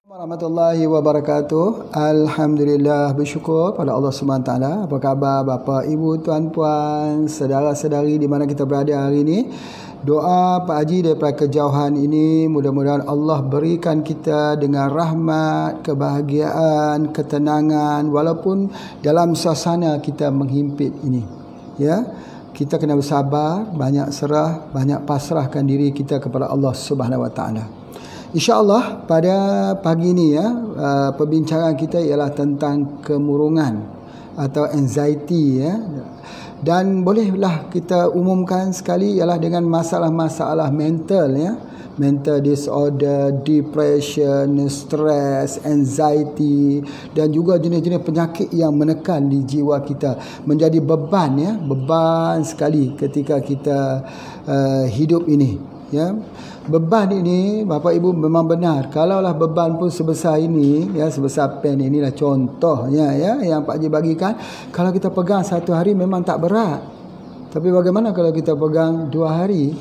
Warahmatullahi wabarakatuh. Alhamdulillah, bersyukur pada Allah SWT. Apa khabar bapa, ibu, tuan-puan, saudara-saudari di mana kita berada hari ini? Doa Pak Haji daripada kejauhan ini, mudah-mudahan Allah berikan kita dengan rahmat, kebahagiaan, ketenangan walaupun dalam suasana kita menghimpit ini. Ya, kita kena bersabar, banyak serah, banyak pasrahkan diri kita kepada Allah Subhanahu Wa Taala. InsyaAllah pada pagi ini perbincangan kita ialah tentang kemurungan atau anxiety ya. Dan bolehlah kita umumkan sekali ialah dengan masalah-masalah mental ya. Mental disorder, depression, stress, anxiety dan juga jenis-jenis penyakit yang menekan di jiwa kita menjadi beban ya, beban sekali ketika kita hidup ini ya. Beban ini Bapak Ibu memang benar. Kalaulah beban pun sebesar ini ya, sebesar pen inilah contohnya ya yang Pak Haji bagikan. Kalau kita pegang satu hari memang tak berat. Tapi bagaimana kalau kita pegang 2 hari?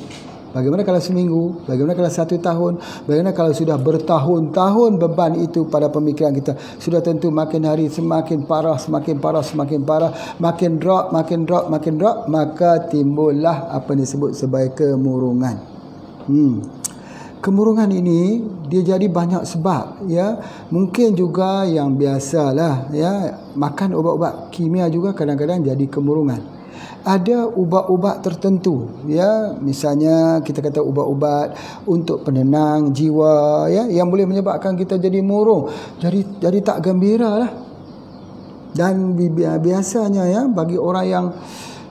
Bagaimana kalau seminggu? Bagaimana kalau 1 tahun? Bagaimana kalau sudah bertahun-tahun beban itu pada pemikiran kita? Sudah tentu makin hari semakin parah, semakin parah, semakin parah, makin drop, maka timbullah apa disebut sebagai kemurungan. Kemurungan ini dia jadi banyak sebab ya. Mungkin juga yang biasalah ya, makan ubat-ubat kimia juga kadang-kadang jadi kemurungan. Ada ubat-ubat tertentu ya, misalnya kita kata ubat-ubat untuk penenang jiwa ya, yang boleh menyebabkan kita jadi murung, jadi tak gembira lah. Dan biasanya ya, bagi orang yang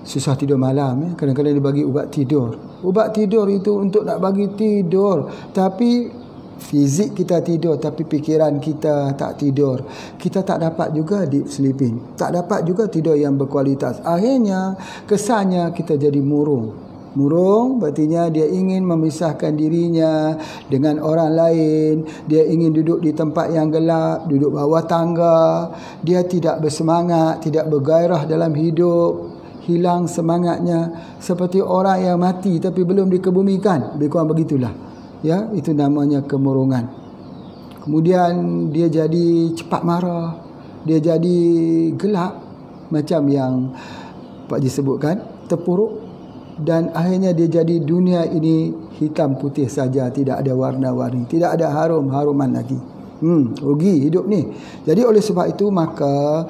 susah tidur malam ya, kadang-kadang dibagi ubat tidur. Ubat tidur itu untuk nak bagi tidur, tapi fizik kita tidur tapi pikiran kita tak tidur. Kita tak dapat juga deep sleeping, tak dapat juga tidur yang berkualitas. Akhirnya kesannya kita jadi murung. Murung berartinya dia ingin memisahkan dirinya dengan orang lain. Dia ingin duduk di tempat yang gelap, duduk bawah tangga. Dia tidak bersemangat, tidak bergairah dalam hidup, hilang semangatnya, seperti orang yang mati tapi belum dikebumikan. Lebih kurang begitulah ya, itu namanya kemurungan. Kemudian dia jadi cepat marah, dia jadi gelap macam yang Pak Haji sebutkan, terpuruk, dan akhirnya dia jadi dunia ini hitam putih saja, tidak ada warna-warni, tidak ada harum-haruman lagi. Rugi hidup ni. Jadi oleh sebab itu maka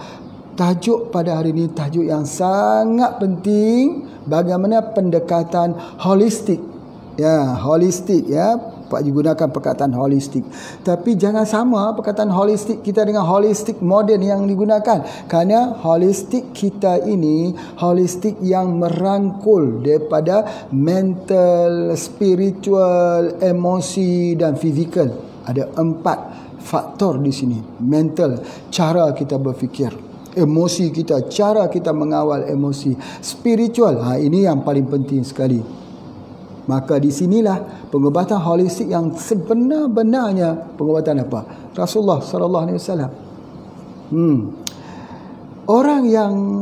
tajuk pada hari ini tajuk yang sangat penting, bagaimana pendekatan holistik. Ya, holistik ya. Pak Haji gunakan perkataan holistik. Tapi jangan sama perkataan holistik kita dengan holistik moden yang digunakan. Kerana holistik kita ini holistik yang merangkul daripada mental, spiritual, emosi dan fizikal. Ada 4 faktor di sini. Mental, cara kita berfikir. Emosi kita, cara kita mengawal emosi. Spiritual, ini yang paling penting sekali. Maka di sinilah pengobatan holistik yang sebenar-benarnya pengobatan apa? Rasulullah sallallahu alaihi wasallam. Orang yang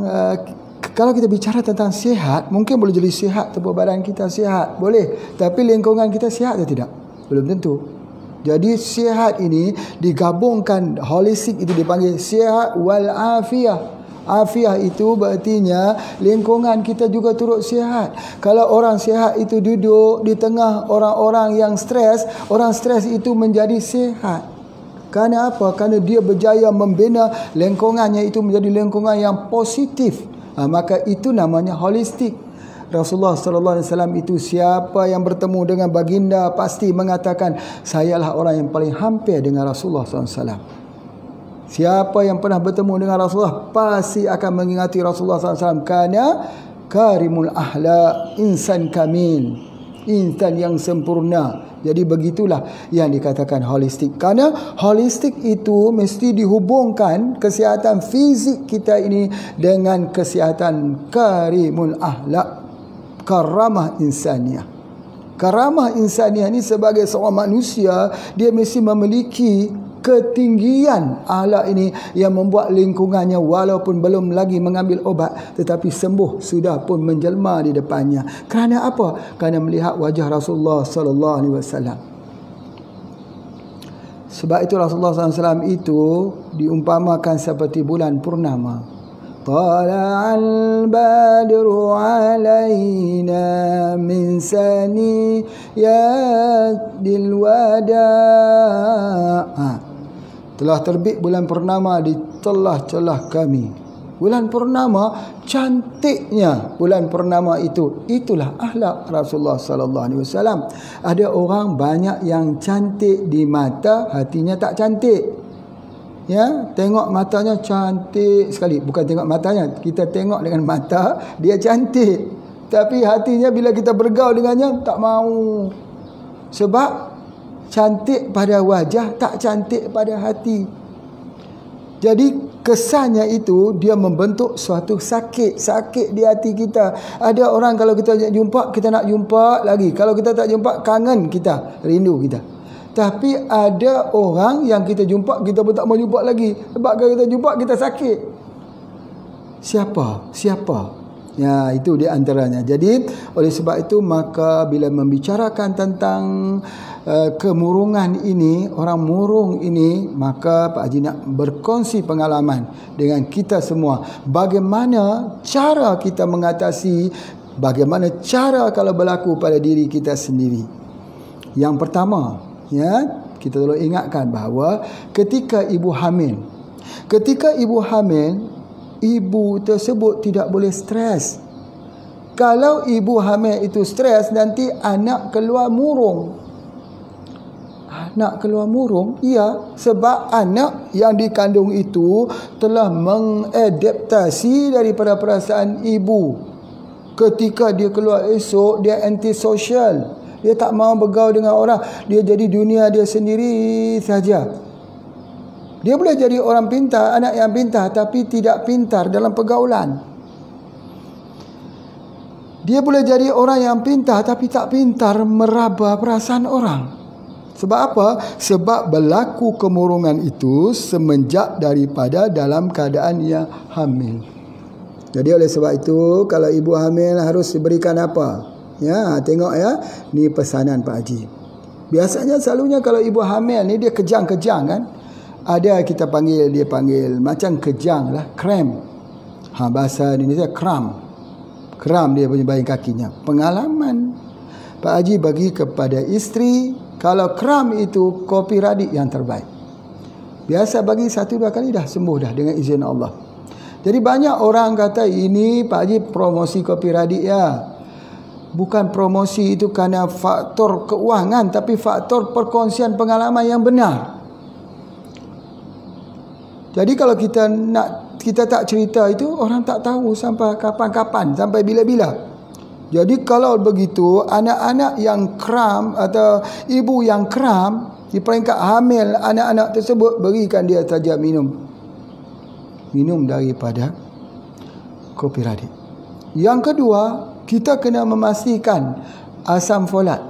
kalau kita bicara tentang sihat, mungkin boleh jadi sihat, tubuh badan kita sihat, boleh, tapi lingkungan kita sihat atau tidak? Belum tentu. Jadi sihat ini digabungkan, holistik itu dipanggil sihat wal afiyah. Afiah itu berartinya lingkungan kita juga turut sihat. Kalau orang sihat itu duduk di tengah orang-orang yang stres, orang stres itu menjadi sihat. Kerana apa? Kerana dia berjaya membina lingkungannya itu menjadi lingkungan yang positif. Maka itu namanya holistik. Rasulullah sallallahu alaihi wasallam itu siapa yang bertemu dengan baginda pasti mengatakan, sayalah orang yang paling hampir dengan Rasulullah sallallahu alaihi wasallam. Siapa yang pernah bertemu dengan Rasulullah pasti akan mengingati Rasulullah SAW kerana karimul ahla, insan kamil, insan yang sempurna. Jadi begitulah yang dikatakan holistik. Kerana holistik itu mesti dihubungkan kesihatan fizik kita ini dengan kesihatan karimul ahla, karamah insaniyah. Karamah insaniyah ini sebagai seorang manusia, dia mesti memiliki ketinggian akhlak ini yang membuat lingkungannya walaupun belum lagi mengambil obat tetapi sembuh sudah pun menjelma di depannya. Kerana apa? Kerana melihat wajah Rasulullah sallallahu alaihi wasallam. Sebab itu Rasulullah SAW itu diumpamakan seperti bulan purnama. Tala'al badru alaina min saniyatil wada'. Telah terbit bulan purnama di celah-celah kami. Bulan purnama, cantiknya bulan purnama itu. Itulah akhlak Rasulullah sallallahu alaihi wasallam. Ada orang banyak yang cantik di mata, hatinya tak cantik. Ya, tengok matanya cantik sekali. Bukan tengok matanya, kita tengok dengan mata dia cantik. Tapi hatinya bila kita bergaul dengannya tak mau. Sebab cantik pada wajah, tak cantik pada hati. Jadi kesannya itu dia membentuk suatu sakit di hati kita. Ada orang kalau kita jumpa, kita nak jumpa lagi. Kalau kita tak jumpa, kangen kita, rindu kita. Tapi ada orang yang kita jumpa, kita pun tak mau jumpa lagi. Sebab kalau kita jumpa, kita sakit. Siapa? Ya, itu di antaranya. Jadi oleh sebab itu maka bila membicarakan tentang kemurungan ini, orang murung ini, maka Pak Haji nak berkongsi pengalaman dengan kita semua. Bagaimana cara kita mengatasi, bagaimana cara kalau berlaku pada diri kita sendiri. Yang pertama, ya, kita perlu ingatkan bahawa ketika ibu hamil, ibu tersebut tidak boleh stres. Kalau ibu hamil itu stres, nanti anak keluar murung. Ya, sebab anak yang dikandung itu telah mengadaptasi daripada perasaan ibu. Ketika dia keluar esok, dia antisocial. Dia tak mahu bergaul dengan orang. Dia jadi dunia dia sendiri saja. Dia boleh jadi orang pintar, anak yang pintar, tapi tidak pintar dalam pergaulan. Dia boleh jadi orang yang pintar, tapi tak pintar meraba perasaan orang. Sebab apa? Sebab berlaku kemurungan itu semenjak daripada dalam keadaan yang hamil. Jadi oleh sebab itu, kalau ibu hamil harus diberikan apa? Ya, tengok ya, ni pesanan Pak Haji. Biasanya selalunya kalau ibu hamil ni dia kejang-kejang kan. Ada kita panggil macam kejang lah, cramp. Bahasa Indonesia kram dia punya bayi kakinya. Pengalaman Pak Haji bagi kepada isteri, kalau kram itu kopi radik yang terbaik. Biasa bagi 1-2 kali dah sembuh dah dengan izin Allah. Jadi banyak orang kata ini Pak Haji promosi kopi radik ya. Bukan promosi itu kerana faktor keuangan, tapi faktor perkongsian pengalaman yang benar. Jadi kalau kita tak cerita itu, orang tak tahu sampai kapan-kapan, sampai bila-bila. Jadi kalau begitu, anak-anak yang kram atau ibu yang kram di peringkat hamil anak-anak tersebut, berikan dia saja minum daripada kopi radik. Yang kedua, kita kena memastikan asam folat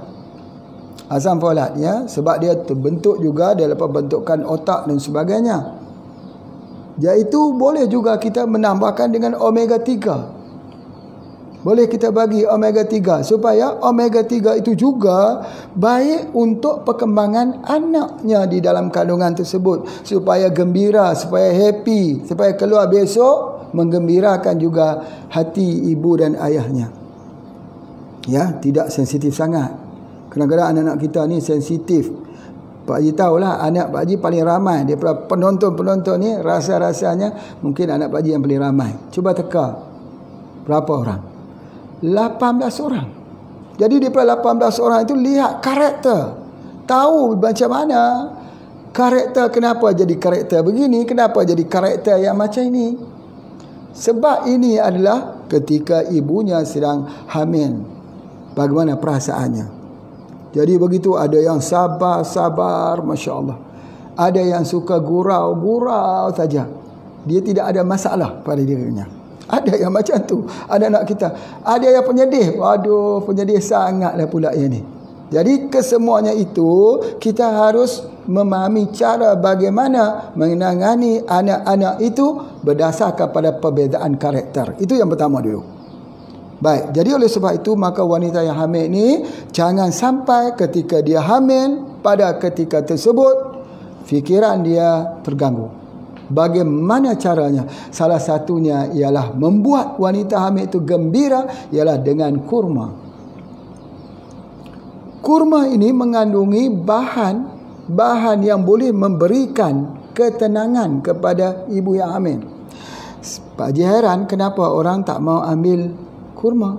ya, sebab dia terbentuk juga dalam pembentukan otak dan sebagainya. Iaitu boleh juga kita menambahkan dengan omega 3. Boleh kita bagi omega 3 supaya omega 3 itu juga baik untuk perkembangan anaknya di dalam kandungan tersebut, supaya gembira, supaya happy, supaya keluar besok menggembirakan juga hati ibu dan ayahnya. Ya, tidak sensitif sangat. Kadang-kadang anak-anak kita ni sensitif. Pak Haji tahulah anak Pak Haji paling ramai. Dia penonton ni rasa-rasanya mungkin anak Pak Haji yang paling ramai. Cuba teka berapa orang? 18 orang. Jadi daripada 18 orang itu lihat karakter. Tahu macam mana karakter, kenapa jadi karakter begini, kenapa jadi karakter yang macam ini. Sebab ini adalah ketika ibunya sedang hamil, bagaimana perasaannya. Jadi begitu, ada yang sabar, Masya Allah. Ada yang suka gurau saja. Dia tidak ada masalah pada dirinya. Ada yang macam tu. Ada anak kita. Ada yang penyedih. Waduh, penyedih sangatlah pula yang ni. Jadi kesemuanya itu kita harus memahami cara bagaimana menangani anak-anak itu berdasarkan pada perbezaan karakter. Itu yang pertama dulu. Baik, jadi oleh sebab itu maka wanita yang hamil ni jangan sampai ketika dia hamil pada ketika tersebut fikiran dia terganggu. Bagaimana caranya? Salah satunya ialah membuat wanita hamil itu gembira ialah dengan kurma. Kurma ini mengandungi bahan yang boleh memberikan ketenangan kepada ibu yang hamil. Pak Haji heran kenapa orang tak mau ambil kurma.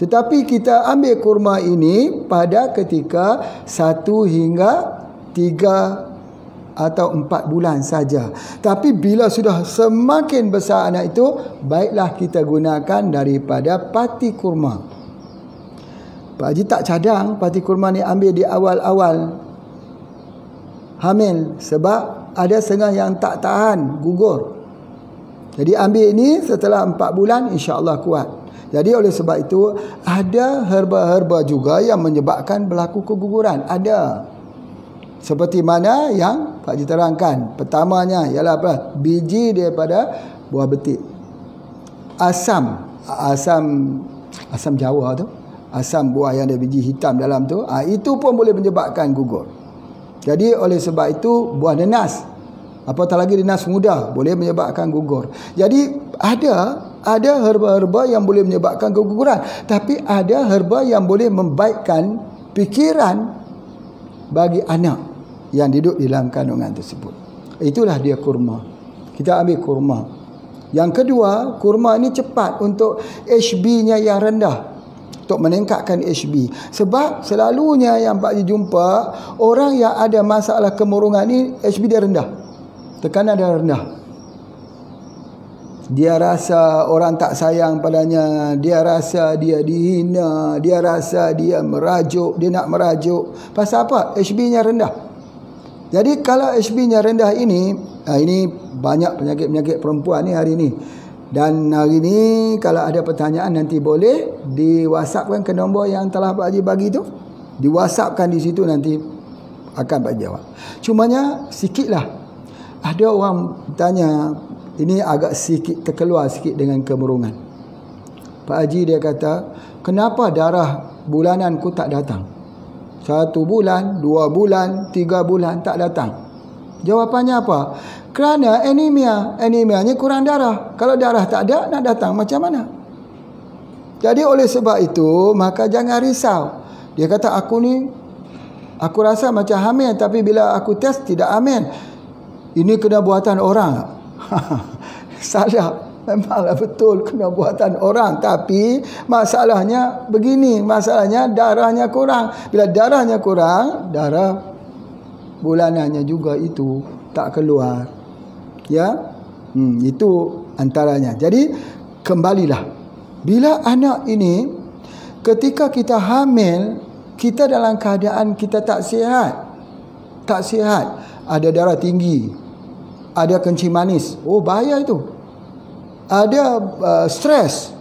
Tetapi kita ambil kurma ini pada ketika 1 hingga 3 atau 4 bulan saja. Tapi bila sudah semakin besar anak itu, baiklah kita gunakan daripada pati kurma. Pak Haji tak cadang pati kurma ni ambil di awal-awal hamil sebab ada setengah yang tak tahan, gugur. Jadi ambil ini setelah 4 bulan insya-Allah kuat. Jadi oleh sebab itu ada herba-herba juga yang menyebabkan berlaku keguguran. Ada. Seperti mana yang Pak Haji terangkan. Pertamanya ialah apa? Biji daripada buah betik. Asam Jawa tu. Asam buah yang ada biji hitam dalam tu, itu pun boleh menyebabkan gugur. Jadi oleh sebab itu buah nenas, apatah lagi nenas muda, boleh menyebabkan gugur. Jadi ada herba-herba yang boleh menyebabkan keguguran, tapi ada herba yang boleh membaikkan fikiran bagi anak yang duduk di dalam kandungan tersebut. Itulah dia kurma. Kita ambil kurma. Yang kedua, kurma ini cepat untuk HB-nya yang rendah, untuk meningkatkan HB. Sebab selalunya yang Pak Haji jumpa, orang yang ada masalah kemurungan ni HB dia rendah, tekanan dia rendah. Dia rasa orang tak sayang padanya, dia rasa dia dihina, dia rasa dia merajuk, dia nak merajuk. Pasal apa? HB-nya rendah. Jadi kalau HB-nya rendah ini banyak penyakit-penyakit perempuan ni hari ni. Dan hari ni kalau ada pertanyaan nanti boleh di WhatsAppkan ke nombor yang telah Pak Haji bagi tu. Di WhatsAppkan di situ, nanti akan Pak Haji jawab. Cumanya sikitlah. Ada orang tanya, ini agak sikit terkeluar sikit dengan kemurungan. Pak Haji dia kata, kenapa darah bulananku tak datang? 1 bulan, 2 bulan, 3 bulan tak datang. Jawapannya apa? Kerana anemianya kurang darah. Kalau darah tak ada, nak datang macam mana? Jadi oleh sebab itu, maka jangan risau. Dia kata, aku rasa macam hamil, tapi bila aku test tidak hamil. Ini kena buatan orang. Salah. Memanglah betul kena buatan orang. Tapi masalahnya begini. Masalahnya darahnya kurang. Bila darahnya kurang, darah bulanannya juga itu tak keluar. Ya, itu antaranya. Jadi kembalilah, bila anak ini ketika kita hamil, kita dalam keadaan kita tak sihat, ada darah tinggi, ada kencing manis, bahaya itu. Ada stres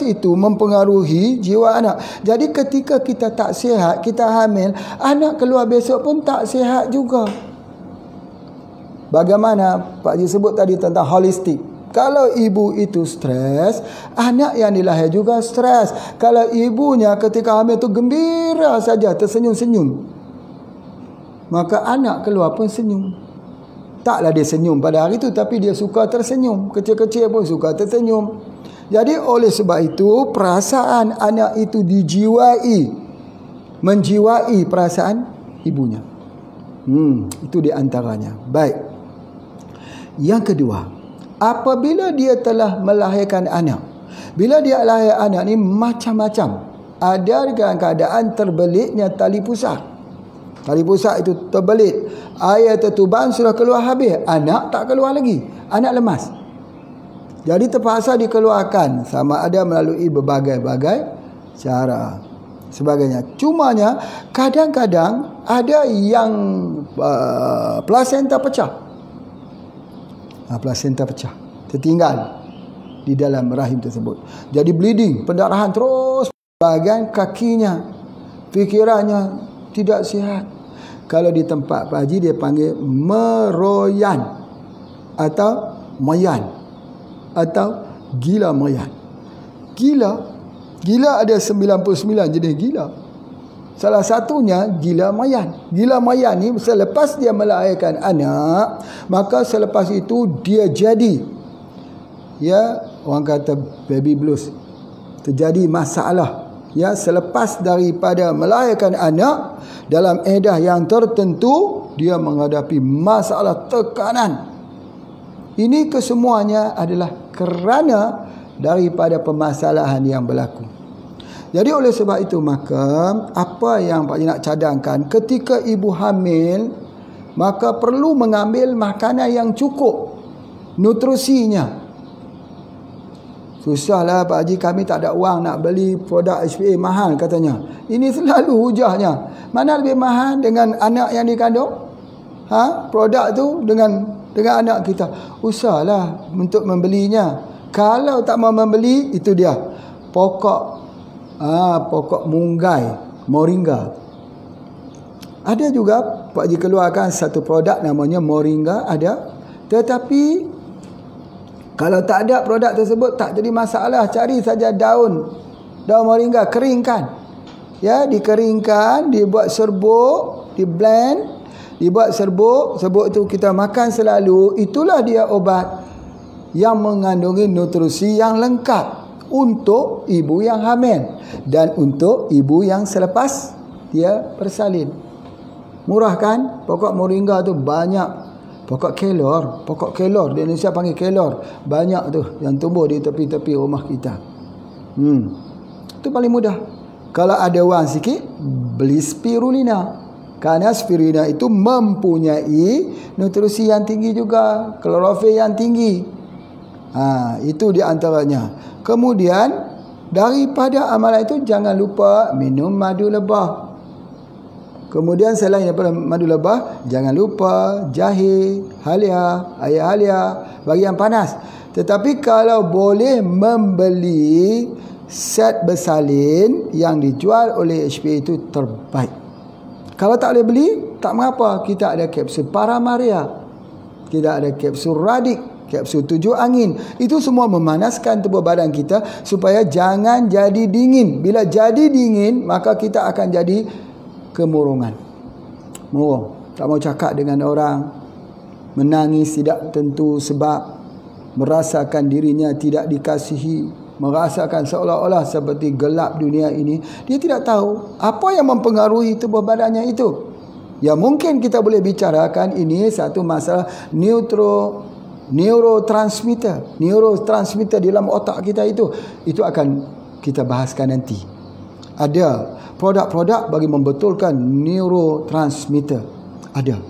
itu mempengaruhi jiwa anak. Jadi ketika kita tak sihat, kita hamil, anak keluar besok pun tak sihat juga. Bagaimana Pak Haji sebut tadi tentang holistik. Kalau ibu itu stres, anak yang dilahir juga stres. Kalau ibunya ketika hamil itu gembira saja, tersenyum-senyum, maka anak keluar pun senyum. Taklah dia senyum pada hari itu, tapi dia suka tersenyum. Kecil-kecil pun suka tersenyum. Jadi oleh sebab itu, perasaan anak itu menjiwai perasaan ibunya. Itu di antaranya. Baik. Yang kedua, apabila dia telah melahirkan anak, bila dia lahir anak ni macam-macam. Ada dalam keadaan terbelitnya tali pusat. Tali pusat itu terbelit, air tertuban sudah keluar habis, anak tak keluar lagi, anak lemas. Jadi terpaksa dikeluarkan, sama ada melalui berbagai-bagai cara sebagainya. Cumanya kadang-kadang ada yang plasenta pecah. Plasenta pecah, tertinggal di dalam rahim tersebut. Jadi bleeding, pendarahan terus bahagian kakinya. fikirannya tidak sihat. Kalau di tempat Pak Haji dia panggil meroyan atau mayan atau gila mayan. Gila ada 99 jenis gila. Salah satunya gila mayan. Gila mayan ni selepas dia melahirkan anak, maka selepas itu dia jadi, ya, orang kata baby blues, terjadi masalah. Ya, selepas daripada melahirkan anak dalam edah yang tertentu, dia menghadapi masalah tekanan. Ini kesemuanya adalah kerana daripada permasalahan yang berlaku. Jadi oleh sebab itu, maka apa yang Pak Haji nak cadangkan, ketika ibu hamil, maka perlu mengambil makanan yang cukup nutrisinya. Susahlah Pak Haji, kami tak ada wang nak beli produk HPA mahal katanya. Ini selalu hujahnya. Mana lebih mahal dengan anak yang dikandung? Produk tu dengan anak kita. Usahlah untuk membelinya. Kalau tak mau membeli, itu dia pokok munggai, moringa. Ada juga Pak Haji keluarkan satu produk namanya moringa, ada. Tetapi kalau tak ada produk tersebut, tak jadi masalah. Cari saja daun moringa, keringkan. Ya, dikeringkan, dibuat serbuk, di blend, dibuat serbuk. Serbuk itu kita makan selalu. Itulah dia obat yang mengandungi nutrisi yang lengkap untuk ibu yang hamil dan untuk ibu yang selepas dia bersalin. Murah kan? Pokok moringa tu banyak. Pokok kelor di Indonesia panggil kelor. Banyak tu yang tumbuh di tepi-tepi rumah kita. Itu paling mudah. Kalau ada wang sikit, beli spirulina. Kerana spirulina itu mempunyai nutrisi yang tinggi juga, klorofil yang tinggi. Itu di antaranya. Kemudian daripada amalan itu, jangan lupa minum madu lebah. Kemudian selain daripada madu lebah, jangan lupa jahe, halia, air halia bagi yang panas. Tetapi kalau boleh membeli set bersalin yang dijual oleh HPA, itu terbaik. Kalau tak boleh beli, tak mengapa. Kita ada kapsul Paramaria, kita ada kapsul Radik, kapsul 7 angin. Itu semua memanaskan tubuh badan kita supaya jangan jadi dingin. Bila jadi dingin, maka kita akan jadi kemurungan. Murung, tak mau cakap dengan orang, menangis tidak tentu sebab merasakan dirinya tidak dikasihi, merasakan seolah-olah seperti gelap dunia ini. Dia tidak tahu apa yang mempengaruhi tubuh badannya itu. Ya, mungkin kita boleh bicarakan ini satu masalah neurotransmitter di dalam otak kita itu akan kita bahaskan nanti. Ada produk-produk bagi membetulkan neurotransmitter, ada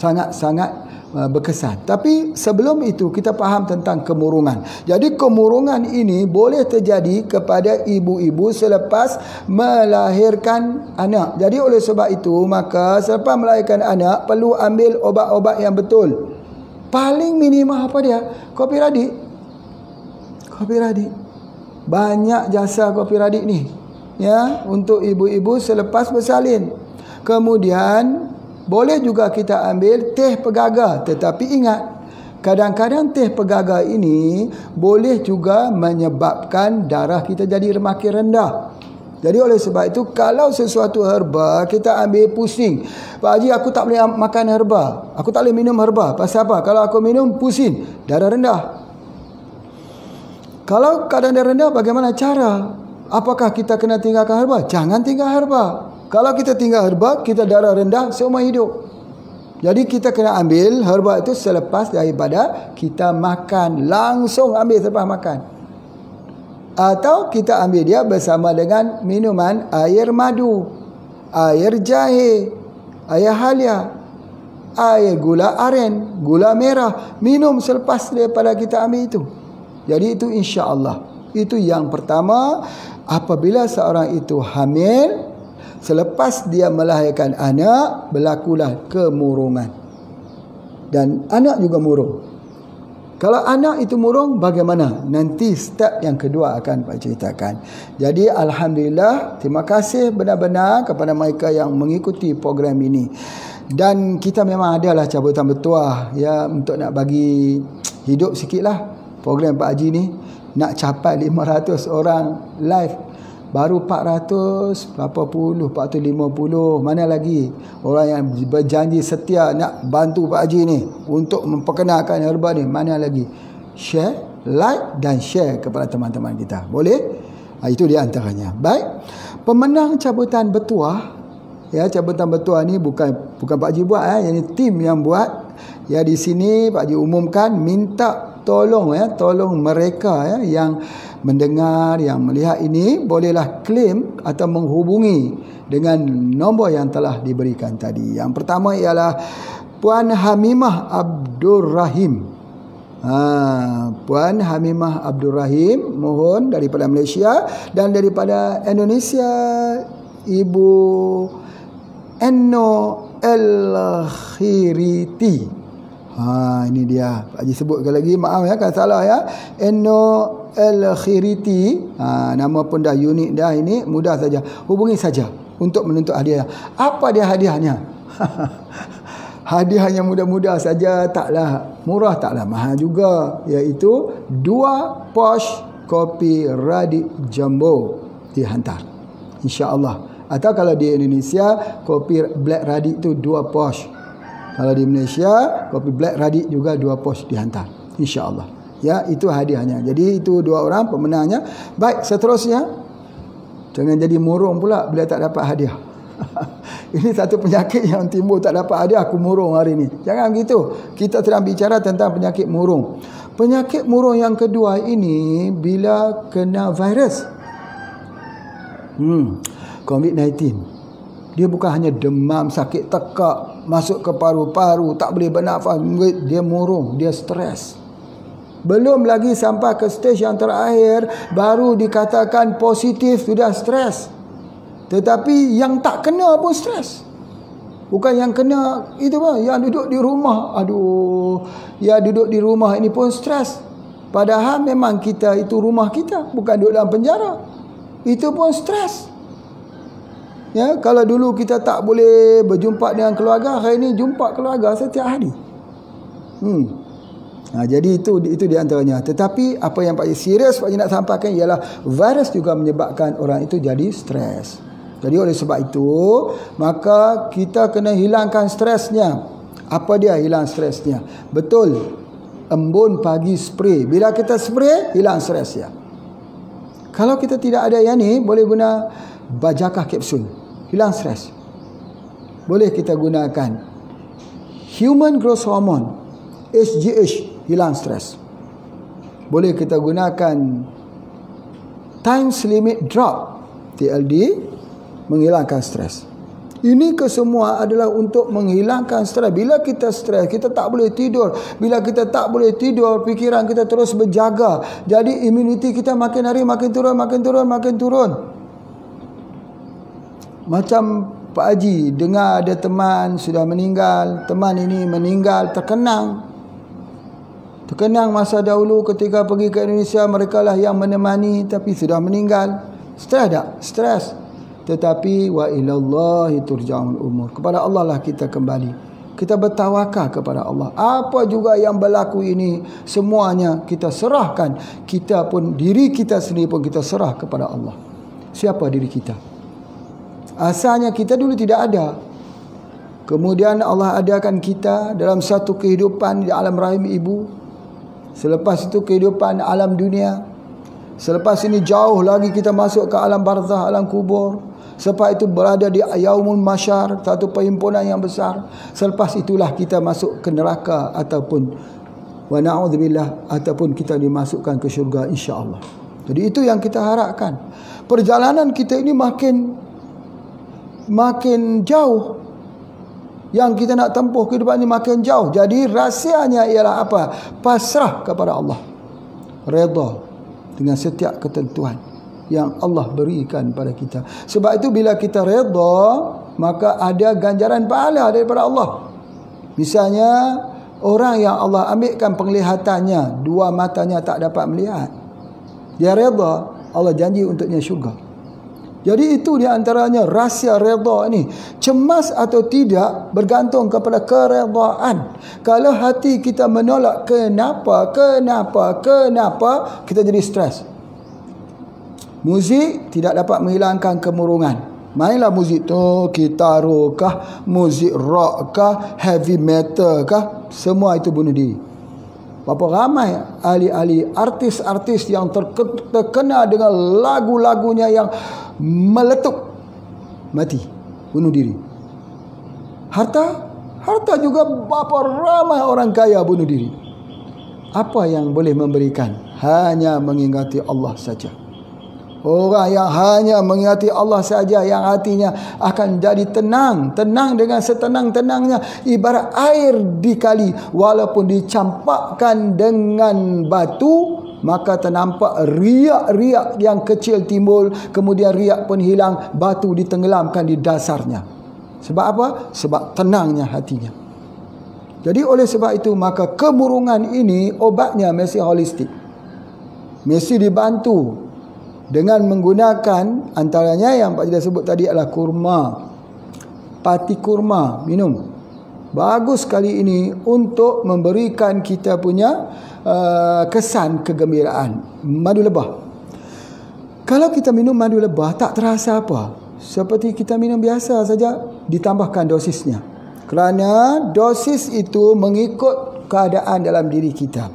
sangat-sangat berkesan. Tapi sebelum itu kita faham tentang kemurungan. Jadi kemurungan ini boleh terjadi kepada ibu-ibu selepas melahirkan anak. Jadi oleh sebab itu, maka selepas melahirkan anak perlu ambil obat-obat yang betul. Paling minimum apa dia? Kopi radik. Banyak jasa kopi radik ni, ya, untuk ibu-ibu selepas bersalin. Kemudian boleh juga kita ambil teh pegaga. Tetapi ingat, kadang-kadang teh pegaga ini boleh juga menyebabkan darah kita jadi makin rendah. Jadi oleh sebab itu, kalau sesuatu herba kita ambil pusing. Pak Haji, aku tak boleh makan herba, aku tak boleh minum herba. Pasal apa? Kalau aku minum pusing, darah rendah. Kalau keadaan darah rendah, bagaimana cara? Apakah kita kena tinggalkan herba? Jangan tinggal herba. Kalau kita tinggal herba, kita darah rendah seumur hidup. Jadi kita kena ambil herba itu selepas daripada kita makan. Langsung ambil selepas makan. Atau kita ambil dia bersama dengan minuman air madu, air jahe, air halia, air gula aren, gula merah. Minum selepas daripada kita ambil itu. Jadi itu insya-Allah. Itu yang pertama. Apabila seorang itu hamil, selepas dia melahirkan anak, berlakulah kemurungan. Dan anak juga murung. Kalau anak itu murung, bagaimana? Nanti step yang kedua akan Pak ceritakan. Jadi alhamdulillah, terima kasih benar-benar kepada mereka yang mengikuti program ini. Dan kita memang adalah cabutan bertuah ya, untuk nak bagi hidup sikitlah program Pak Haji ni. Nak capai 500 orang live, baru 400 berapa puluh, 450, mana lagi orang yang berjanji setia nak bantu Pak Haji ni untuk memperkenalkan herba ni, mana lagi. Share, like dan share kepada teman-teman kita, boleh? Itu di antaranya. Baik, pemenang cabutan bertuah ya, cabutan bertuah ni bukan Pak Haji buat ya, ini tim yang buat ya. Di sini Pak Haji umumkan, minta tolong ya, tolong mereka ya yang mendengar, yang melihat ini, bolehlah klaim atau menghubungi dengan nombor yang telah diberikan tadi. Yang pertama ialah Puan Hamimah Abdul Rahim. Puan Hamimah Abdul Rahim, mohon, daripada Malaysia. Dan daripada Indonesia, Ibu Enno El-Khiriti. Ini dia Pak Haji sebutkan lagi, maaf ya kalau salah ya. Enno El-Khiriti, nama pun dah unik dah, ini mudah saja, hubungi saja untuk menuntut hadiah. Apa dia hadiahnya? Hadiahnya mudah-mudah saja, taklah murah, taklah mahal juga, iaitu 2 pouch kopi Radik Jumbo dihantar, insya-Allah. Atau kalau di Indonesia, kopi Black Radik tu 2 pouch. Kalau di Malaysia, kopi Black Radik juga 2 pouch dihantar, insya-Allah. Ya, itu hadiahnya. Jadi itu 2 orang pemenangnya. Baik, seterusnya, jangan jadi murung pula bila tak dapat hadiah. Ini satu penyakit yang timbul, tak dapat hadiah, aku murung hari ni. Jangan gitu. Kita sedang bicara tentang penyakit murung. Penyakit murung yang kedua ini bila kena virus. COVID-19. Dia bukan hanya demam, sakit tekak, masuk ke paru-paru, tak boleh bernafas, dia murung, dia stres. Belum lagi sampai ke stage yang terakhir, baru dikatakan positif, sudah stres. Tetapi yang tak kena pun stres. Bukan yang kena itu pun, yang duduk di rumah, yang duduk di rumah ini pun stres. Padahal memang kita itu rumah kita, bukan duduk dalam penjara. Itu pun stres. Ya, kalau dulu kita tak boleh berjumpa dengan keluarga, hari ini jumpa keluarga setiap hari. Jadi itu di antaranya. Tetapi apa yang Pak Haji serius Pak Haji nak sampaikan ialah virus juga menyebabkan orang itu jadi stres. Jadi oleh sebab itu, maka kita kena hilangkan stresnya. Apa dia hilang stresnya? Betul, embun pagi spray. Bila kita spray, hilang stres ya. Kalau kita tidak ada yang ni, boleh guna Bajakah kapsul, hilang stres. Boleh kita gunakan Human Growth Hormone, HGH, hilang stres. Boleh kita gunakan Times Limit Drop, TLD, menghilangkan stres. Ini kesemua adalah untuk menghilangkan stres. Bila kita stres, kita tak boleh tidur. Bila kita tak boleh tidur, fikiran kita terus berjaga. Jadi imuniti kita makin hari makin turun. Macam Pak Haji dengar ada teman sudah meninggal, teman ini meninggal terkenang masa dahulu ketika pergi ke Indonesia, mereka lah yang menemani, tapi sudah meninggal. Stres tak? Stres. Tetapi wa ilallahi turja'ul umur, kepada Allah lah kita kembali. Kita bertawakal kepada Allah. Apa juga yang berlaku ini, semuanya kita serahkan. Kita pun, diri kita sendiri pun kita serah kepada Allah. Siapa diri kita? Asalnya kita dulu tidak ada. Kemudian Allah adakan kita dalam satu kehidupan di alam rahim ibu. Selepas itu kehidupan alam dunia. Selepas ini jauh lagi kita masuk ke alam barzah, alam kubur. Selepas itu berada di yaumul masyar, satu perhimpunan yang besar. Selepas itulah kita masuk ke neraka ataupun wa na'udzubillah, ataupun kita dimasukkan ke syurga insya-Allah. Jadi itu yang kita harapkan. Perjalanan kita ini makin jauh. Yang kita nak tempuh kehidupan ini makin jauh. Jadi rahsianya ialah apa? Pasrah kepada Allah. Redha dengan setiap ketentuan yang Allah berikan pada kita. Sebab itu bila kita redha, maka ada ganjaran pahala daripada Allah. Misalnya Orang yang Allah ambilkan penglihatannya, dua matanya tak dapat melihat, dia redha, Allah janji untuknya syurga. Jadi itu di antaranya rahsia redha ni. Cemas atau tidak bergantung kepada keredaan. Kalau hati kita menolak kenapa, kita jadi stres. Muzik tidak dapat menghilangkan kemurungan. Mainlah muzik tu, gitar kah, muzik rock kah, heavy metal kah, semua itu bunuh diri. Berapa ramai ahli-ahli artis-artis yang terkena dengan lagu-lagunya yang meletup, mati, bunuh diri. Harta juga berapa ramai orang kaya bunuh diri. Apa yang boleh memberikan? Hanya mengingati Allah saja. Orang yang hanya mengingati Allah saja, yang hatinya akan jadi tenang dengan setenang-tenangnya, ibarat air di kali, walaupun dicampakkan dengan batu, maka ternampak riak-riak yang kecil timbul, kemudian riak pun hilang, batu ditenggelamkan di dasarnya. Sebab apa? Sebab tenangnya hatinya. Jadi oleh sebab itu, maka kemurungan ini obatnya mesti holistik, mesti dibantu dengan menggunakan antaranya yang Pak Jida sebut tadi adalah kurma. Pati kurma minum. Bagus sekali ini untuk memberikan kita punya kesan kegembiraan. Madu lebah. Kalau kita minum madu lebah tak terasa apa. Seperti kita minum biasa saja, ditambahkan dosisnya. Kerana dosis itu mengikut keadaan dalam diri kita.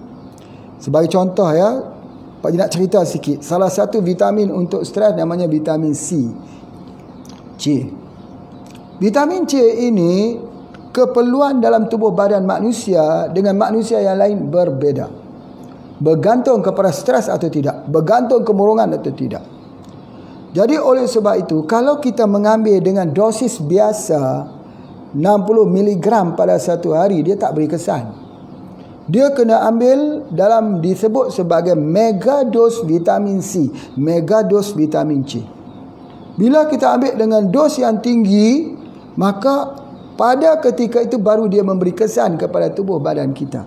Sebagai contoh ya, Pak nak cerita sikit. Salah satu vitamin untuk stres namanya vitamin C. Vitamin C ini keperluan dalam tubuh badan manusia dengan manusia yang lain berbeza. Bergantung kepada stres atau tidak, bergantung kemurungan atau tidak. Jadi oleh sebab itu, kalau kita mengambil dengan dosis biasa 60 mg pada satu hari, dia tak beri kesan. Dia kena ambil dalam disebut sebagai mega dos vitamin C, mega dos vitamin C. Bila kita ambil dengan dos yang tinggi, maka pada ketika itu baru dia memberi kesan kepada tubuh badan kita.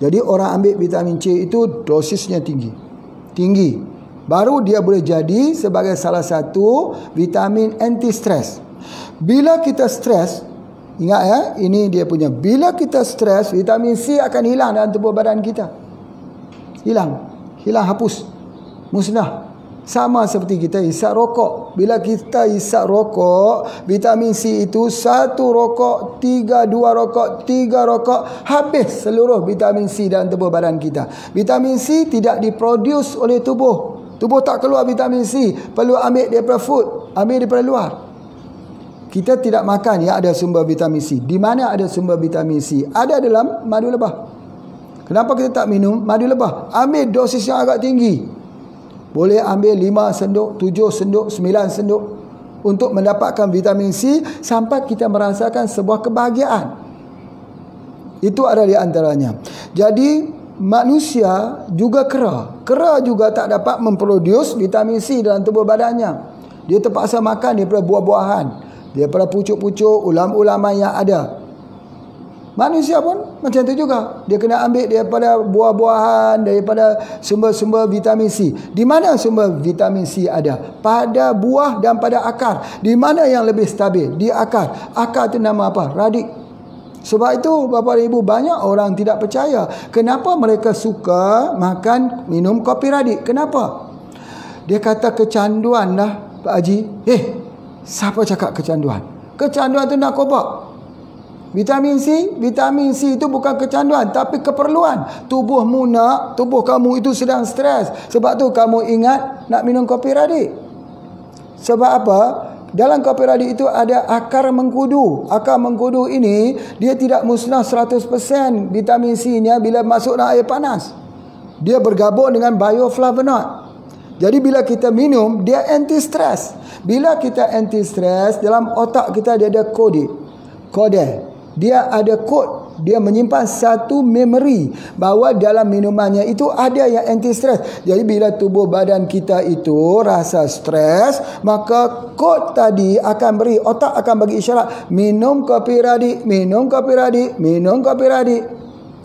Jadi orang ambil vitamin C itu dosisnya tinggi. Baru dia boleh jadi sebagai salah satu vitamin anti stres. Bila kita stres, ingat ya, ini dia punya. Bila kita stres, vitamin C akan hilang dalam tubuh badan kita. Hilang, hapus, musnah. Sama seperti kita hisap rokok. Bila kita hisap rokok, vitamin C itu 1 rokok, 2 rokok, 3 rokok, habis seluruh vitamin C dalam tubuh badan kita. Vitamin C tidak diproduce oleh tubuh. Tubuh tak keluar vitamin C, perlu ambil daripada food, ambil daripada luar. Kita tidak makan yang ada sumber vitamin C. Di mana ada sumber vitamin C? Ada dalam madu lebah. Kenapa kita tak minum madu lebah? Ambil dosis yang agak tinggi. Boleh ambil 5 sendok, 7 sendok, 9 sendok untuk mendapatkan vitamin C sampai kita merasakan sebuah kebahagiaan. Itu ada di antaranya. Jadi manusia juga kera. Kera juga tak dapat memproduce vitamin C dalam tubuh badannya. Dia terpaksa makan daripada buah-buahan, daripada pucuk-pucuk, ulam-ulaman yang ada. Manusia pun macam tu juga. Dia kena ambil daripada buah-buahan, daripada sumber-sumber vitamin C. Di mana sumber vitamin C ada? Pada buah dan pada akar. Di mana yang lebih stabil? Di akar. Akar tu nama apa? Radik. Sebab itu Bapak Ibu, banyak orang tidak percaya. Kenapa mereka suka makan, minum kopi radik? Kenapa? Dia kata kecanduan lah Pak Haji. Siapa cakap kecanduan? Kecanduan tu narkoba. Vitamin C itu bukan kecanduan, tapi keperluan. Tubuhmu nak, tubuh kamu itu sedang stres. Sebab tu kamu ingat nak minum kopi radik. Sebab apa? Dalam kopi radik itu ada akar mengkudu. Akar mengkudu ini dia tidak musnah 100% vitamin C-nya bila masuk dalam air panas. Dia bergabung dengan bioflavonoid. Jadi bila kita minum, dia anti stres. Bila kita anti stres, dalam otak kita dia ada kode. Dia ada kod. Dia menyimpan satu memori bahawa dalam minumannya itu ada yang anti stres. Jadi bila tubuh badan kita itu rasa stres, maka kod tadi akan beri, otak akan bagi isyarat, minum kopi radik, minum kopi radik, minum kopi radik.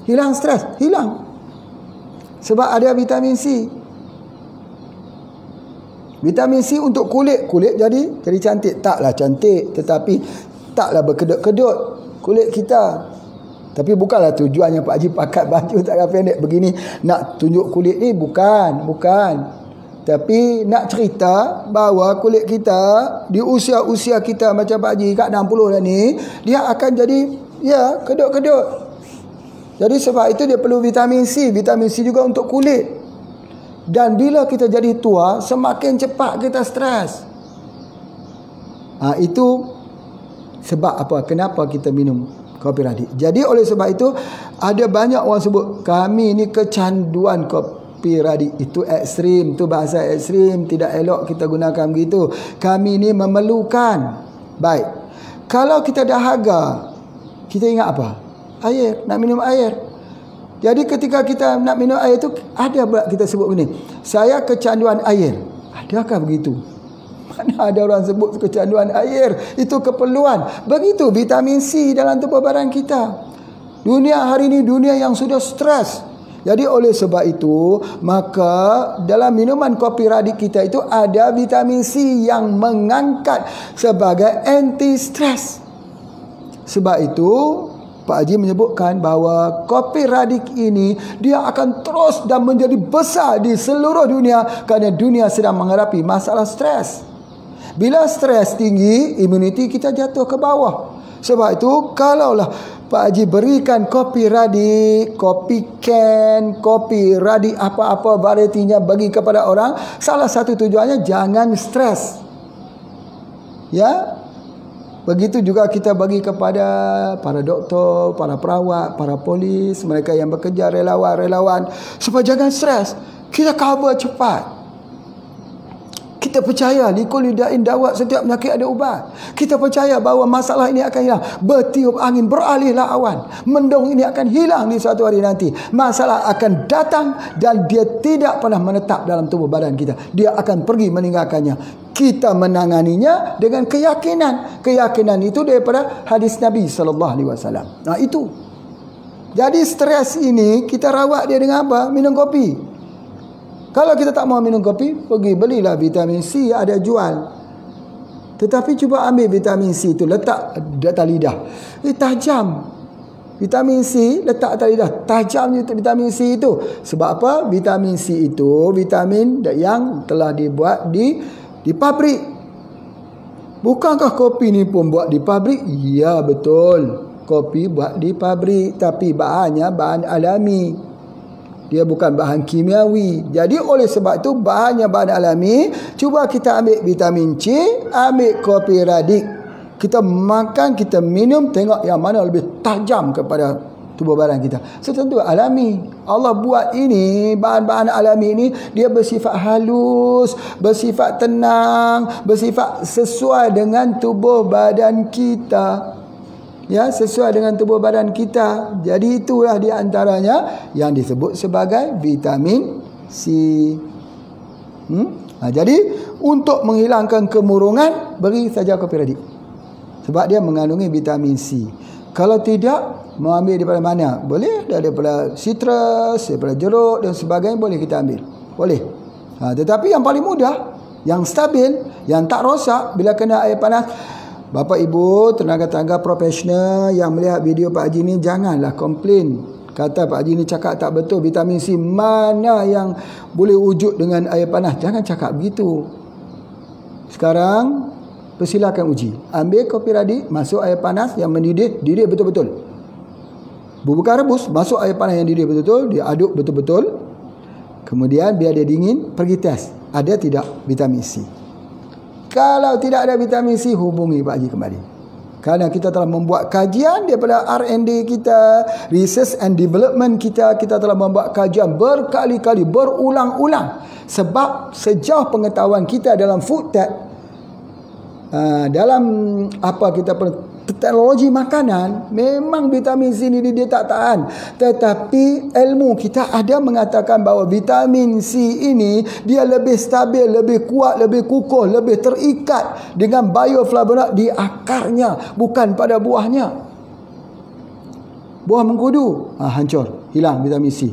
Hilang stres, hilang. Sebab ada vitamin C. Vitamin C untuk kulit jadi cantik. Taklah cantik, tetapi taklah berkedut-kedut kulit kita. Tapi bukanlah tujuannya Pak Haji pakai baju tangan pendek begini nak tunjuk kulit ni, bukan. Tapi nak cerita bahawa kulit kita di usia-usia kita macam Pak Haji kat 60 dah ni, dia akan jadi kedut-kedut. Jadi sebab itu dia perlu vitamin C. Vitamin C juga untuk kulit. Dan bila kita jadi tua, semakin cepat kita stres. Itu sebab apa? Kenapa kita minum kopi radik. Jadi oleh sebab itu ada banyak orang sebut kami ni kecanduan kopi radik. Itu ekstrim, itu bahasa ekstrim, tidak elok kita gunakan begitu. Kami ni memerlukan. Baik. Kalau kita dahaga, kita ingat apa? Air, nak minum air. Jadi ketika kita nak minum air tu ada pula kita sebut begini, saya kecanduan air. Adakah begitu? Mana ada orang sebut kecanduan air? Itu keperluan. Begitu vitamin C dalam tubuh badan kita. Dunia hari ini dunia yang sudah stres. Jadi oleh sebab itu, maka dalam minuman kopi radik kita itu ada vitamin C yang mengangkat sebagai anti-stres. Sebab itu Pak Haji menyebutkan bahawa kopi radik ini dia akan terus dan menjadi besar di seluruh dunia kerana dunia sedang menghadapi masalah stres. Bila stres tinggi, imuniti kita jatuh ke bawah. Sebab itu, kalaulah Pak Haji berikan kopi radik, kopi can, kopi radik apa-apa varietinya bagi kepada orang, salah satu tujuannya jangan stres. Ya. Begitu juga kita bagi kepada para doktor, para perawat, para polis, mereka yang bekerja, relawan-relawan, supaya jangan stres. Kita cover cepat. Kita percaya likul lidain dawat, setiap penyakit ada ubat. Kita percaya bahawa masalah ini akan hilang. Bertiup angin, beralihlah awan. Mendung ini akan hilang di suatu hari nanti. Masalah akan datang dan dia tidak pernah menetap dalam tubuh badan kita. Dia akan pergi meninggalkannya. Kita menanganinya dengan keyakinan. Keyakinan itu daripada hadis Nabi SAW. Nah itu. Jadi stres ini kita rawat dia dengan apa? Minum kopi. Kalau kita tak mau minum kopi, pergi belilah vitamin C, ada jual. Tetapi cuba ambil vitamin C itu, letak di atas lidah. Tajam. Vitamin C letak atas lidah. Tajamnya vitamin C itu. Sebab apa? Vitamin C itu vitamin yang telah dibuat di pabrik. Bukankah kopi ni pun buat di pabrik? Ya, betul. Kopi buat di pabrik, tapi bahannya bahan alami. Dia bukan bahan kimiawi. Jadi oleh sebab itu bahannya bahan alami. Cuba kita ambil vitamin C, ambil kopi radik. Kita makan, kita minum, tengok yang mana lebih tajam kepada tubuh badan kita. Tentu alami. Allah buat ini, bahan-bahan alami ini, dia bersifat halus, bersifat tenang, bersifat sesuai dengan tubuh badan kita. Ya, sesuai dengan tubuh badan kita. Jadi itulah di antaranya yang disebut sebagai vitamin C. Jadi untuk menghilangkan kemurungan, beri saja kopi radik. Sebab dia mengandungi vitamin C. Kalau tidak, mau ambil daripada mana? Boleh daripada citrus, daripada jeruk dan sebagainya, boleh kita ambil. Boleh. Tetapi yang paling mudah, yang stabil, yang tak rosak bila kena air panas, Bapak Ibu tenaga tangga profesional yang melihat video Pak Haji ni, janganlah komplain. Kata Pak Haji ni cakap tak betul, vitamin C mana yang boleh wujud dengan air panas. Jangan cakap begitu. Sekarang persilakan uji. Ambil kopi radik, masuk air panas yang mendidih, didih betul-betul. Bukan rebus, masuk air panas yang didih betul-betul, dia aduk betul-betul. Kemudian biar dia dingin, pergi tes ada tidak vitamin C. Kalau tidak ada vitamin C, hubungi Pak Haji kembali. Kerana kita telah membuat kajian daripada R&D kita, research and development kita telah membuat kajian berkali-kali, berulang-ulang. Sebab sejauh pengetahuan kita dalam food tech, dalam teknologi makanan, memang vitamin C ni dia tak tahan. Tetapi ilmu kita ada mengatakan bahawa vitamin C ini dia lebih stabil, lebih kuat, lebih kukuh, lebih terikat dengan bioflavonoid di akarnya, bukan pada buahnya. Buah mengkudu hancur. hilang vitamin C.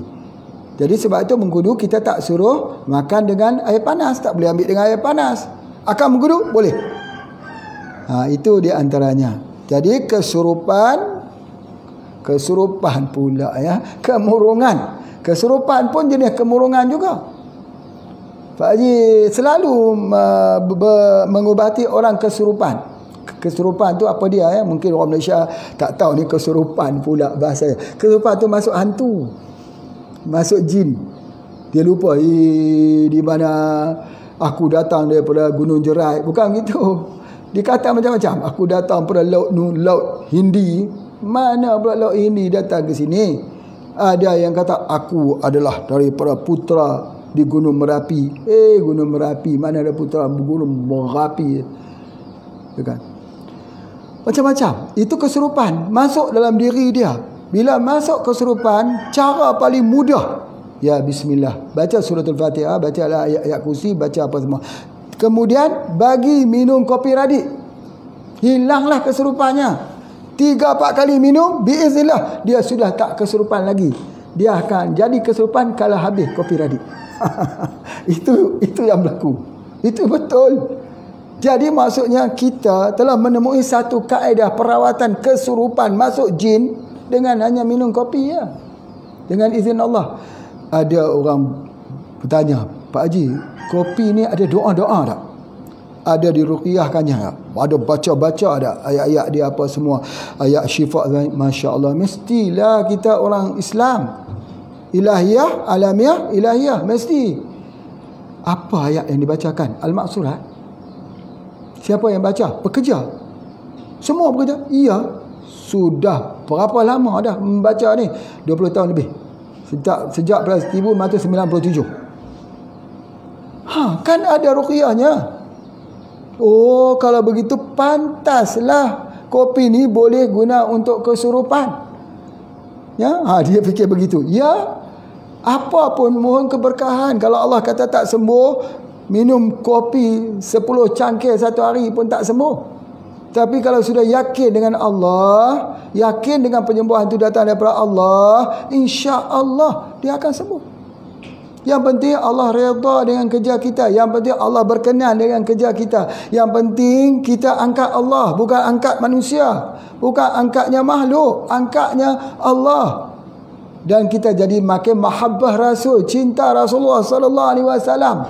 Jadi sebab itu mengkudu kita tak suruh makan dengan air panas, tak boleh ambil dengan air panas. Akan mengkudu boleh. Itu di antaranya. Jadi kesurupan pula ya, kemurungan. Kesurupan pun jenis kemurungan juga. Pak Haji selalu mengubati orang kesurupan. Kesurupan tu apa dia ya? Mungkin orang Malaysia tak tahu ni kesurupan pula bahasa. Kesurupan tu masuk hantu. Masuk jin. Dia lupa di mana aku datang daripada Gunung Jerai. Bukan gitu. Dia kata macam-macam. Aku datang pada laut Hindi. Mana pula laut Hindi datang ke sini? Ada yang kata aku adalah daripada putra di Gunung Merapi. Gunung Merapi, mana ada putra Gunung Merapi? Bukan. Macam-macam. Itu kesurupan masuk dalam diri dia. Bila masuk kesurupan, cara paling mudah, ya bismillah, baca surah Al-Fatihah, bacalah ayat-ayat kursi, baca apa semua. Kemudian bagi minum kopi radik. Hilanglah kesurupannya. 3-4 kali minum, biiznillah dia sudah tak kesurupan lagi. Dia akan jadi kesurupan kalau habis kopi radik. Itu yang berlaku. Itu betul. Jadi maksudnya kita telah menemui satu kaedah perawatan kesurupan masuk jin dengan hanya minum kopi ya. Dengan izin Allah. Ada orang bertanya, Pak Haji, kopi ni ada doa-doa tak? Ada diruqyahkannya tak? Ada baca-baca tak? Ayat-ayat dia apa semua. Ayat syifa, Masya Allah. Mestilah kita orang Islam. Ilahiyah, alamiah, ilahiyah. Mesti. Apa ayat yang dibacakan? Al-Maqsurat. Siapa yang baca? Pekerja. Semua pekerja? Iya. Sudah berapa lama dah membaca ni? 20 tahun lebih. Sejak 1997. Kan ada ruqyahnya. Oh, kalau begitu pantaslah kopi ni boleh guna untuk kesurupan. Ya, dia fikir begitu. Ya, apa pun mohon keberkahan. Kalau Allah kata tak sembuh, minum kopi 10 cangkir satu hari pun tak sembuh. Tapi kalau sudah yakin dengan Allah, yakin dengan penyembuhan itu datang daripada Allah, insya-Allah dia akan sembuh. Yang penting Allah redha dengan kerja kita. Yang penting Allah berkenan dengan kerja kita. Yang penting kita angkat Allah, bukan angkat manusia. Bukan angkatnya makhluk, angkatnya Allah. Dan kita jadi makin mahabbah Rasul, cinta Rasulullah sallallahu alaihi wasallam.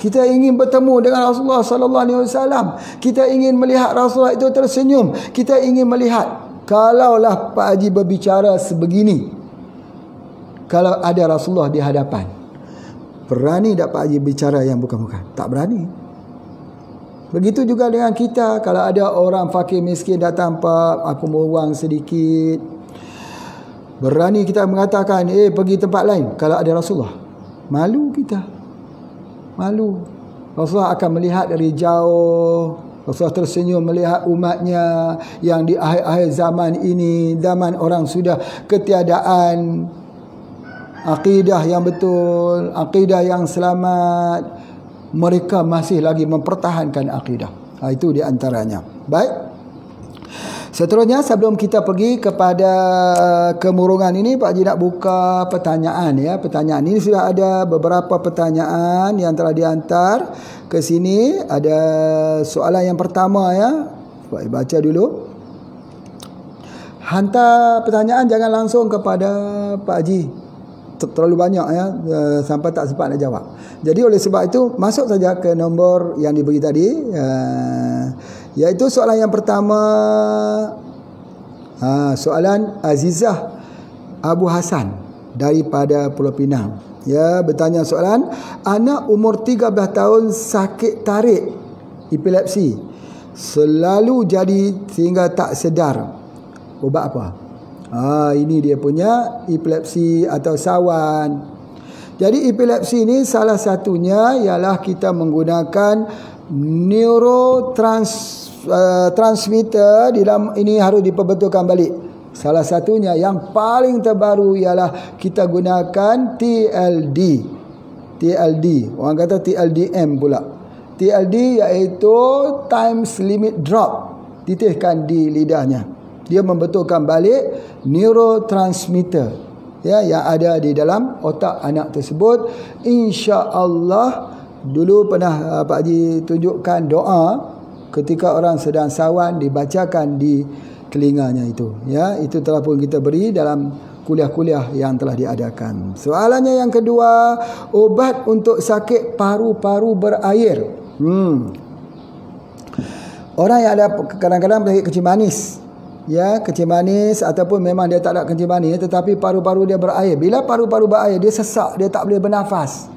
Kita ingin bertemu dengan Rasulullah sallallahu alaihi wasallam. Kita ingin melihat Rasulullah itu tersenyum. Kita ingin melihat, kalaulah Pak Haji berbicara sebegini, kalau ada Rasulullah di hadapan, berani tak Pak Haji bicara yang bukan-bukan? Tak berani. Begitu juga dengan kita. Kalau ada orang fakir miskin datang, Pak, aku mau wang sedikit, berani kita mengatakan, pergi tempat lain. Kalau ada Rasulullah, malu kita. Malu. Rasulullah akan melihat dari jauh. Rasulullah tersenyum melihat umatnya yang di akhir-akhir zaman ini, zaman orang sudah ketiadaan akidah yang betul, akidah yang selamat, mereka masih lagi mempertahankan akidah. Itu di antaranya. Baik. Seterusnya, sebelum kita pergi kepada kemurungan ini, Pak Haji nak buka pertanyaan ya. Pertanyaan ini sudah ada beberapa pertanyaan yang telah dihantar ke sini. Ada soalan yang pertama ya. Pak baca dulu. Hantar pertanyaan jangan langsung kepada Pak Haji. Terlalu banyak ya, sampai tak sempat nak jawab. Jadi oleh sebab itu masuk saja ke nombor yang diberi tadi. Iaitu soalan yang pertama, soalan Azizah Abu Hasan daripada Pulau Pinang. Ya, bertanya soalan, anak umur 13 tahun sakit tarik epilepsi, selalu jadi sehingga tak sedar. Ubat apa? Ini dia punya epilepsi atau sawan. Jadi epilepsi ini salah satunya ialah kita menggunakan neurotransmitter di dalam ini harus diperbetulkan balik. Salah satunya yang paling terbaru ialah kita gunakan TLD. Orang kata TLDM pula. TLD iaitu times limit drop. Titiskan di lidahnya. Dia membetulkan balik neurotransmitter. ya yang ada di dalam otak anak tersebut. Insya-Allah, dulu pernah Pak Haji tunjukkan doa ketika orang sedang sawan dibacakan di telinganya itu, ya. Itu telah pun kita beri dalam kuliah-kuliah yang telah diadakan. Soalannya yang kedua, ubat untuk sakit paru-paru berair. Orang yang ada kadang-kadang penyakit kencing manis, ya, kencing manis ataupun memang dia tak ada kencing manis tetapi paru-paru dia berair. Bila paru-paru berair, dia sesak, dia tak boleh bernafas.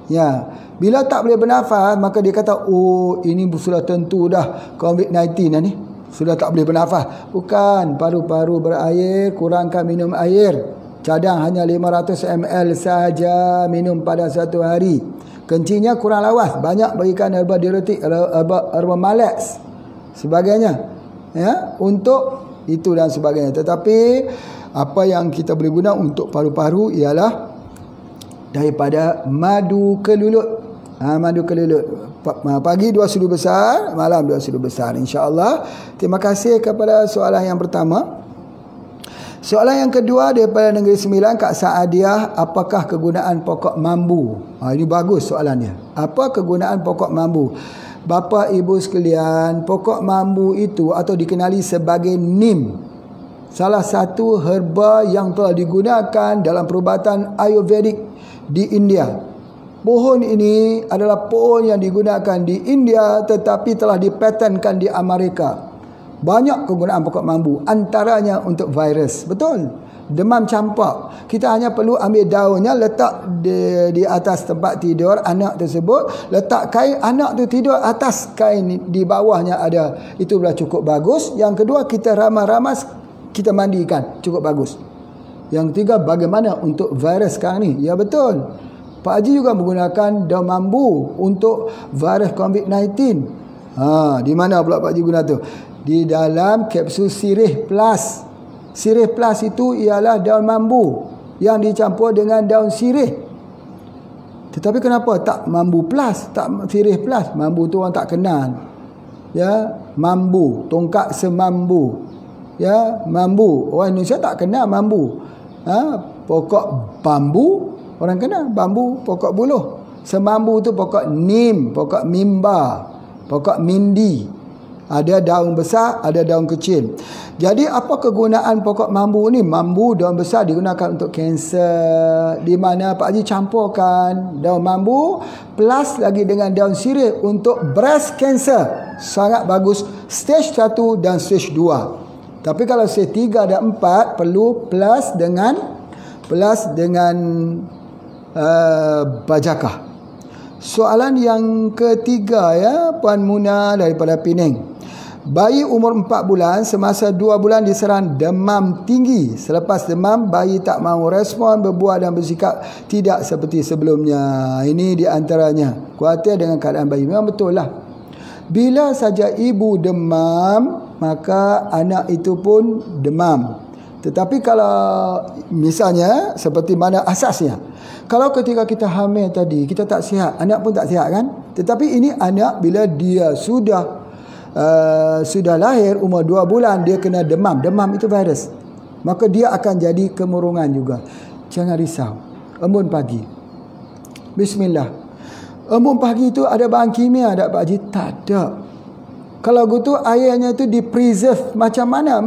Ya, bila tak boleh bernafas, maka dia kata, oh, ini sudah tentu dah COVID-19 ni. Sudah tak boleh bernafas. Bukan, paru-paru berair, kurangkan minum air. Cadang hanya 500 ml saja minum pada satu hari. Kencingnya kurang lawas, banyak berikan herba diuretik, herba malax sebagainya, ya, untuk itu dan sebagainya. Tetapi apa yang kita boleh guna untuk paru-paru ialah daripada madu kelulut. Madu kelulut. Pagi 2 sudu besar, malam 2 sudu besar, insya-Allah. Terima kasih kepada soalan yang pertama. Soalan yang kedua daripada Negeri Sembilan, Kak Saadiah, apakah kegunaan pokok mambu? Ini bagus soalannya. Apa kegunaan pokok mambu? Bapa ibu sekalian, pokok mambu itu atau dikenali sebagai nim, salah satu herba yang telah digunakan dalam perubatan Ayurvedic di India. Pohon ini adalah pohon yang digunakan di India tetapi telah dipatenkan di Amerika. Banyak kegunaan pokok mambu, antaranya untuk virus. Betul. Demam campak, kita hanya perlu ambil daunnya, letak di atas tempat tidur anak tersebut, letak kain, anak tu tidur atas kain, di bawahnya ada. Itu sudah cukup bagus. Yang kedua, kita ramas-ramas, kita mandikan, cukup bagus. Yang ketiga, bagaimana untuk virus sekarang ni? Ya betul, Pak Haji juga menggunakan daun mambu untuk virus COVID-19. Di mana pula Pak Haji guna tu? Di dalam kapsul Sirih Plus. Sirih Plus itu ialah daun mambu yang dicampur dengan daun sirih. Tetapi kenapa tak mambu plus, tak sirih plus? Mambu tu orang tak kenal. Ya, mambu, tongkat semambu. Ya, mambu. Orang Indonesia tak kenal mambu. Pokok bambu orang kenal, bambu pokok buluh. Semambu tu pokok nim, pokok mimba, pokok mindi. Ada daun besar, ada daun kecil. Jadi apa kegunaan pokok mambu ni? Mambu daun besar digunakan untuk kanser, di mana Pak Haji campurkan daun mambu plus lagi dengan daun sirih untuk breast cancer. Sangat bagus, stage 1 dan stage 2. Tapi kalau stage 3 dan 4 perlu plus dengan bajakah. Soalan yang ketiga, ya, Puan Muna daripada Penang. Bayi umur 4 bulan semasa 2 bulan diserang demam tinggi. Selepas demam, bayi tak mahu respon, berbual dan bersikap tidak seperti sebelumnya. Ini di antaranya. Khawatir dengan keadaan bayi. Memang betul lah. Bila saja ibu demam, maka anak itu pun demam. Tetapi kalau misalnya seperti mana asasnya, kalau ketika kita hamil tadi kita tak sihat, anak pun tak sihat kan? Tetapi ini anak bila dia sudah lahir umur 2 bulan, dia kena demam. Demam itu virus, maka dia akan jadi kemurungan juga. Jangan risau. Embun pagi, bismillah. Embun pagi itu ada bahan kimia tak Pak Haji? Tak ada. Kalau gitu airnya itu di-preserve. Macam mana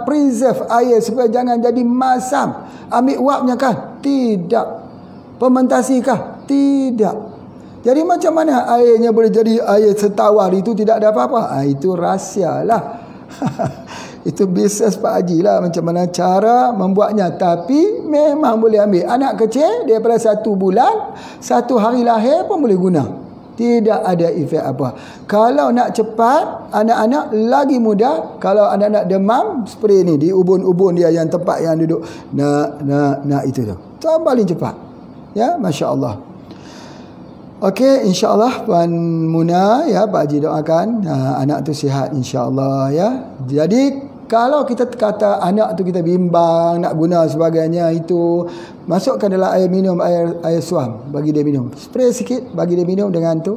preserve air supaya jangan jadi masam? Ambil uapnya kah? Tidak. Fermentasi kah? Tidak. Jadi macam mana airnya boleh jadi air setawar itu tidak ada apa-apa? Itu rahsia lah. Itu bisnes Pak Haji lah, macam mana cara membuatnya. Tapi memang boleh ambil. Anak kecil daripada 1 bulan, 1 hari lahir pun boleh guna. Tidak ada efek apa. Kalau nak cepat, anak-anak lagi mudah. Kalau anak-anak demam, spray ni di ubun-ubun dia yang tempat yang duduk. Nak itu tu. Itu paling cepat. Ya, masya-Allah. Okey, insya-Allah Puan Muna, ya, Pak Haji doakan anak tu sihat insya-Allah, ya. Jadi kalau kita kata anak tu kita bimbang nak guna sebagainya, itu masukkan dalam air minum, air suam, bagi dia minum. Spray sikit bagi dia minum, dengan tu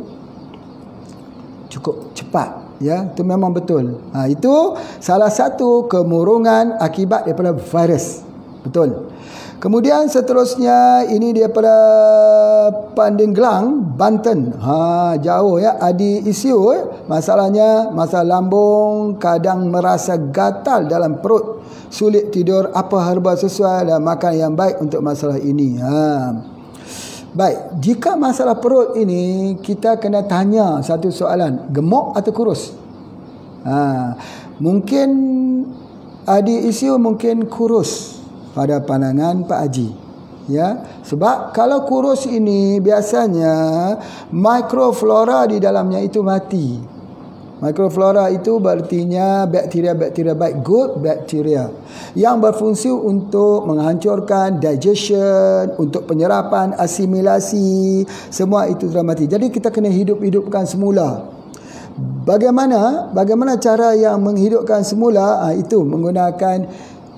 cukup cepat, ya. Itu memang betul. Itu salah satu kemurungan akibat daripada virus. Betul. Kemudian seterusnya ini daripada Pandeglang, Banten. Jauh ya. Adi isu masalahnya masalah lambung, kadang merasa gatal dalam perut, sulit tidur, apa herba sesuai dan makan yang baik untuk masalah ini. Baik, jika masalah perut ini kita kena tanya satu soalan, gemuk atau kurus? Mungkin Adi isu mungkin kurus pada pandangan Pak Haji, ya, sebab kalau kurus ini biasanya mikroflora di dalamnya itu mati. Mikroflora itu berartinya bakteria-bakteria baik, good bacteria, yang berfungsi untuk menghancurkan digestion, untuk penyerapan, asimilasi, semua itu telah mati. Jadi kita kena hidupkan semula. Bagaimana cara yang menghidupkan semula? Itu menggunakan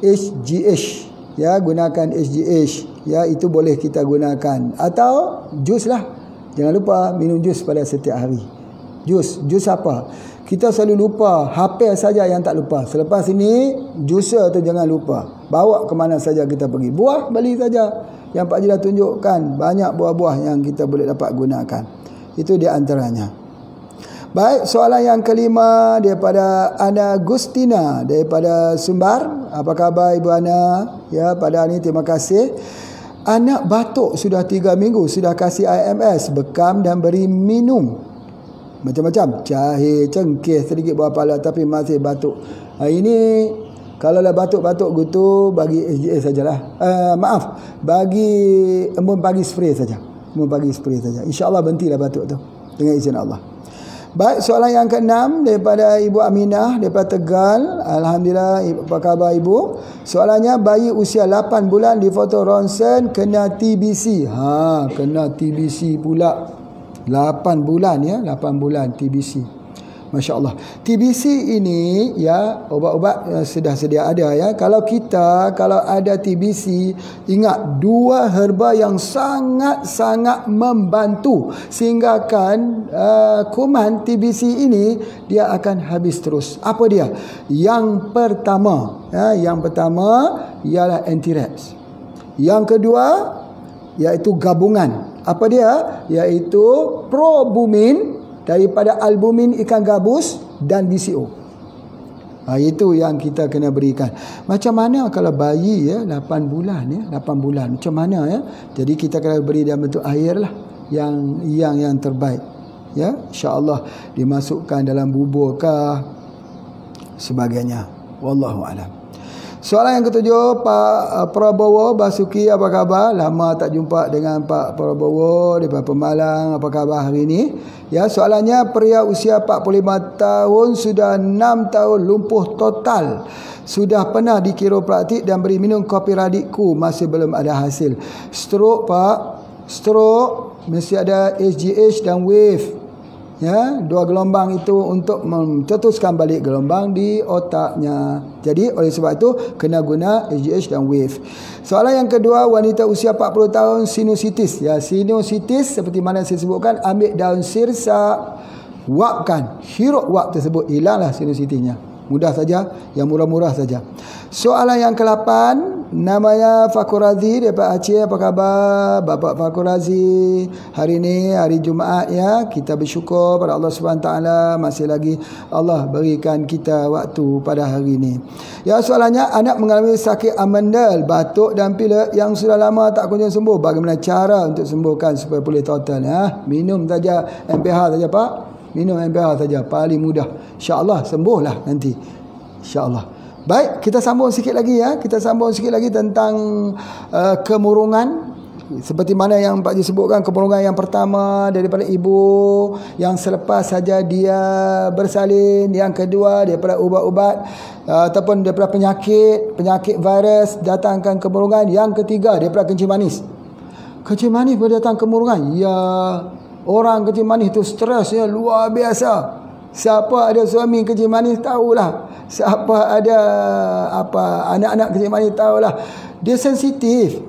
HGH. Ya, gunakan SGH, ya, itu boleh kita gunakan, atau jus lah. Jangan lupa minum jus pada setiap hari. Jus apa? Kita selalu lupa, hafal saja yang tak lupa. Selepas ini juicer tu jangan lupa. Bawa ke mana saja kita pergi. Buah beli saja. Yang Pak Haji dah tunjukkan banyak buah-buah yang kita boleh dapat gunakan. Itu di antaranya. Baik, soalan yang kelima daripada Ana Gustina daripada Sumbar. Apa khabar Ibu Ana? Ya, pada hari ini terima kasih. Anak batuk sudah 3 minggu, sudah kasih IMS, bekam dan beri minum macam-macam, jahe, cengkeh, sedikit buah pala, tapi masih batuk. Ini kalau lah batuk-batuk gitu bagi SGA sajalah. Bagi embun pagi spray saja. Embun pagi spray saja. InsyaAllah berhentilah batuk tu dengan izin Allah. Baik, soalan yang ke-6 daripada Ibu Aminah daripada Tegal. Alhamdulillah, apa khabar Ibu? Soalannya, bayi usia 8 bulan di foto ronsen kena TBC. Kena TBC pula. 8 bulan ya, 8 bulan TBC. Masya Allah. TBC ini ya, obat-obat sudah sedia ada ya. Kalau ada TBC, ingat 2 herba yang sangat-sangat membantu sehingga kuman TBC ini dia akan habis terus. Apa dia? Yang pertama ialah anti-raps. Yang kedua iaitu gabungan. Apa dia? Iaitu probumin daripada albumin ikan gabus dan BCO. Itu yang kita kena berikan. Macam mana kalau bayi 8 bulan ya, 8 bulan. Macam mana ya? Jadi kita kena beri dalam bentuk air lah yang terbaik. Ya, insya-Allah dimasukkan dalam bubur ke sebagainya. Wallahu a'lam. Soalan yang ke-7, Pak Prabowo Basuki, apa khabar? Lama tak jumpa dengan Pak Prabowo daripada Pemalang. Apa khabar hari ini? Ya, soalannya, pria usia 45 tahun sudah 6 tahun lumpuh total. Sudah pernah di kiropraktik dan beri minum kopi radikku, masih belum ada hasil. Stroke Pak, stroke mesti ada SGH dan wave. Ya, 2 gelombang itu untuk mencetuskan balik gelombang di otaknya. Jadi oleh sebab itu kena guna SGH dan wave. Soalan yang kedua, wanita usia 40 tahun sinusitis. Ya, sinusitis seperti mana saya sebutkan, ambil daun sirsa, wapkan, hirup wap tersebut, hilanglah sinusitisnya. Mudah saja, yang murah-murah saja. Soalan yang ke-8, namanya Fakur Razi daripada Aceh. Apa khabar Bapak Fakur Razi? Hari ini hari Jumaat ya, kita bersyukur pada Allah SWT masih lagi Allah berikan kita waktu pada hari ini. Ya, soalannya, anak mengalami sakit amandel, batuk dan pilek yang sudah lama tak kunjung sembuh. Bagaimana cara untuk sembuhkan supaya pulih total ya? Minum saja MPH saja Pak. Minum MPH saja, paling mudah. InsyaAllah sembuhlah nanti, InsyaAllah. Baik, kita sambung sikit lagi ya. Kita sambung sikit lagi tentang kemurungan. Seperti mana yang Pak Haji sebutkan, kemurungan yang pertama daripada ibu, yang selepas saja dia bersalin. Yang kedua daripada ubat-ubat ataupun daripada penyakit virus datangkan kemurungan. Yang ketiga daripada kencing manis. Kencing manis berdatang kemurungan. Ya, orang kencing manis itu stres ya, luar biasa. Siapa ada suami kencing manis tahulah. Siapa ada anak-anak kencing manis tahulah. Dia sensitif.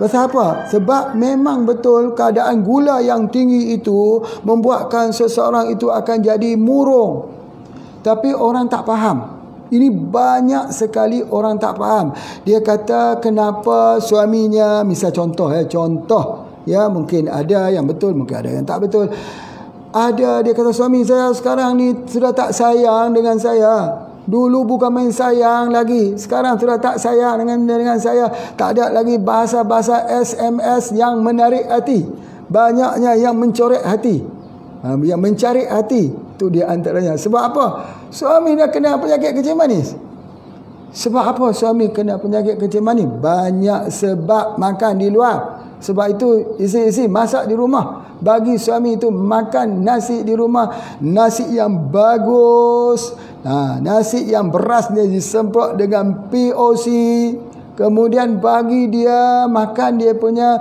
Pasal apa? Sebab memang betul keadaan gula yang tinggi itu membuatkan seseorang itu akan jadi murung. Tapi orang tak faham. Ini banyak sekali orang tak faham. Dia kata kenapa suaminya, misal contoh ya, mungkin ada yang betul, mungkin ada yang tak betul. Ada dia kata suami saya sekarang ni sudah tak sayang dengan saya. Dulu bukan main sayang lagi, sekarang sudah tak sayang dengan saya. Tak ada lagi bahasa-bahasa SMS yang menarik hati. Banyaknya yang mencorek hati, yang mencari hati. Itu dia antaranya. Sebab apa? Suami dah kena penyakit kencing manis. Sebab apa suami kena penyakit kencing manis? Banyak sebab makan di luar. Sebab itu isteri masak di rumah. Bagi suami itu makan nasi di rumah, nasi yang bagus, nasi yang berasnya disemprot dengan POC. Kemudian bagi dia makan dia punya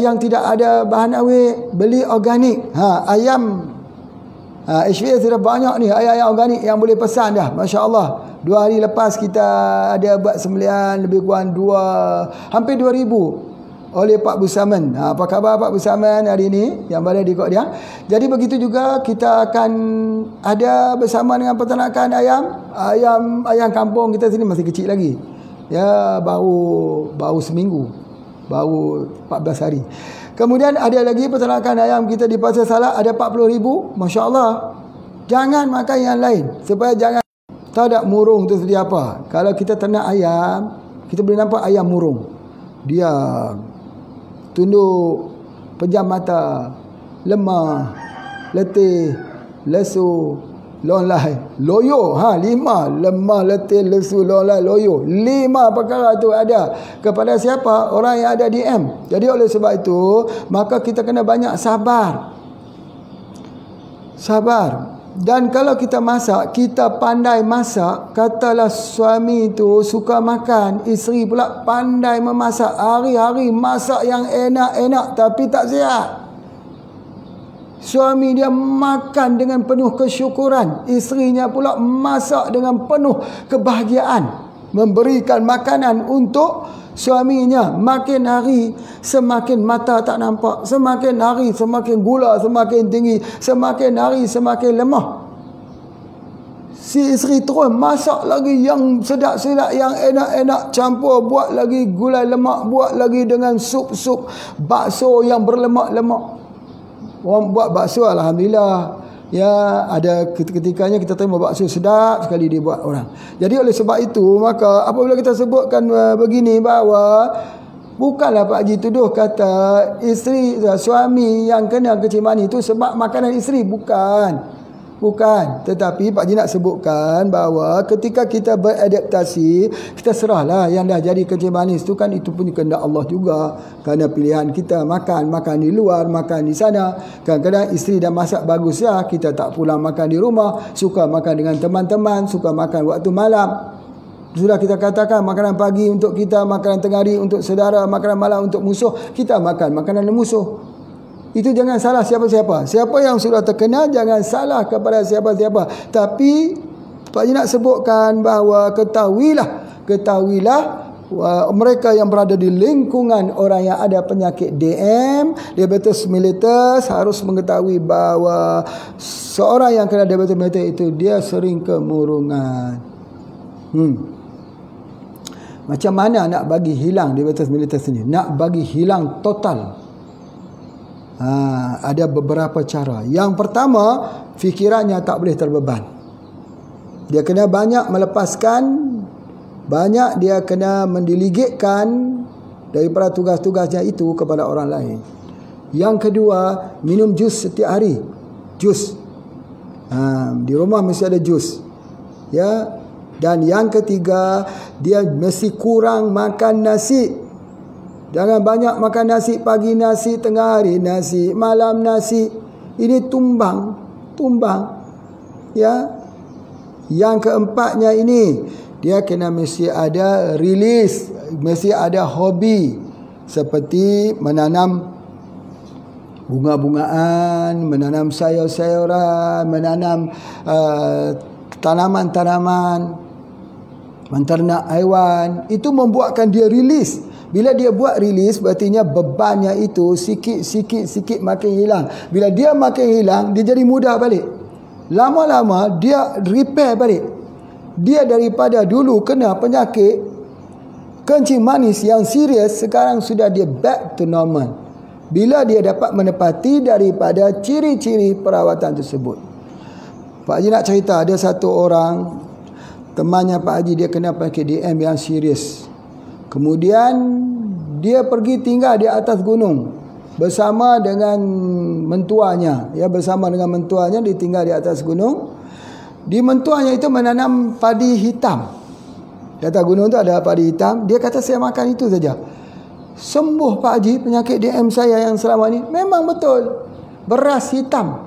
yang tidak ada bahan awet, beli organik. Ayam HVA sudah banyak ni ayam organik yang boleh pesan dah. Masya Allah. 2 hari lepas kita ada buat sembelihan lebih kurang hampir 2,000 oleh Pak Busaman. Apa khabar Pak Busaman hari ini yang berada di Kok Diang? Jadi begitu juga kita akan ada bersama dengan peternakan ayam kampung kita sini masih kecil lagi. Ya, baru seminggu. Baru 14 hari. Kemudian ada lagi peternakan ayam kita di Pasar Salak ada 40,000. Masya Allah. Jangan makan yang lain. Supaya jangan tahu tak murung tu sedia apa. Kalau kita ternak ayam, kita boleh nampak ayam murung. Dia tunduk, pejam mata, lemah, letih, lesu, lonlai, loyo. 5 lemah, letih, lesu, lonlai, loyo. 5 perkara tu ada kepada siapa? Orang yang ada DM. Jadi oleh sebab itu, maka kita kena banyak sabar. Dan kalau kita masak, kita pandai masak. Katalah suami tu suka makan, isteri pula pandai memasak. Hari-hari masak yang enak-enak tapi tak sihat. Suami dia makan dengan penuh kesyukuran, isterinya pula masak dengan penuh kebahagiaan, memberikan makanan untuk suaminya. Makin hari semakin mata tak nampak, semakin hari semakin gula semakin tinggi, semakin hari semakin lemah. Si isteri terus masak lagi yang sedap-sedap, yang enak-enak, campur, buat lagi gulai lemak, buat lagi dengan sup-sup bakso yang berlemak-lemak. Orang buat bakso alhamdulillah. Ya, ada ketikanya kita terima bakso sedap sekali dia buat orang. Jadi oleh sebab itu, maka apabila kita sebutkan begini bahawa bukanlah Pak Haji tuduh kata isteri suami yang kena kencing manis itu sebab makanan isteri, bukan. Tetapi Pak Haji nak sebutkan bahawa ketika kita beradaptasi, kita serahlah yang dah jadi kencing manis tu kan, itu pun kehendak Allah juga. Kerana pilihan kita makan di luar, makan di sana. Kadang-kadang isteri dah masak bagus ya, kita tak pulang makan di rumah, suka makan dengan teman-teman, suka makan waktu malam. Sudah kita katakan makanan pagi untuk kita, makanan tengah hari untuk saudara, makanan malam untuk musuh, kita makan makanan musuh. Itu jangan salah siapa-siapa. Siapa yang sudah terkena, jangan salah kepada siapa-siapa. Tapi Pak Haji nak sebutkan bahawa ketahuilah mereka yang berada di lingkungan orang yang ada penyakit DM, diabetes mellitus, harus mengetahui bahawa seorang yang kena diabetes mellitus itu dia sering kemurungan. Macam mana nak bagi hilang diabetes mellitus ini? Nak bagi hilang total. Ada beberapa cara. Yang pertama, fikirannya tak boleh terbeban. Dia kena banyak melepaskan, banyak dia kena mendelegitkan daripada tugas-tugasnya itu kepada orang lain. Yang kedua, minum jus setiap hari. Jus. Di rumah mesti ada jus. Ya. Dan yang ketiga, dia mesti kurang makan nasi. Jangan banyak makan nasi, pagi nasi, tengah hari nasi, malam nasi. Ini tumbang. Ya. Yang keempatnya ini, dia kena mesti ada release, mesti ada hobi. Seperti menanam bunga-bungaan, menanam sayur-sayuran, menanam tanaman-tanaman, menternak haiwan. Itu membuatkan dia release. Bila dia buat release, berartinya bebannya itu sikit makin hilang. Bila dia makin hilang, dia jadi mudah balik. Lama-lama dia repair balik. dia daripada dulu kena penyakit kencing manis yang serius, sekarang sudah dia back to normal bila dia dapat menepati daripada ciri-ciri perawatan tersebut. Pak Haji nak cerita, ada satu orang temannya Pak Haji, dia kena penyakit DM yang serius. Kemudian dia pergi tinggal di atas gunung bersama dengan mentuanya. Ya, bersama dengan mentuanya dia tinggal di atas gunung. Di mentuanya itu menanam padi hitam. Di atas gunung tu ada padi hitam. Dia kata saya makan itu saja, sembuh Pak Haji penyakit DM saya yang selama ni. Memang betul, beras hitam,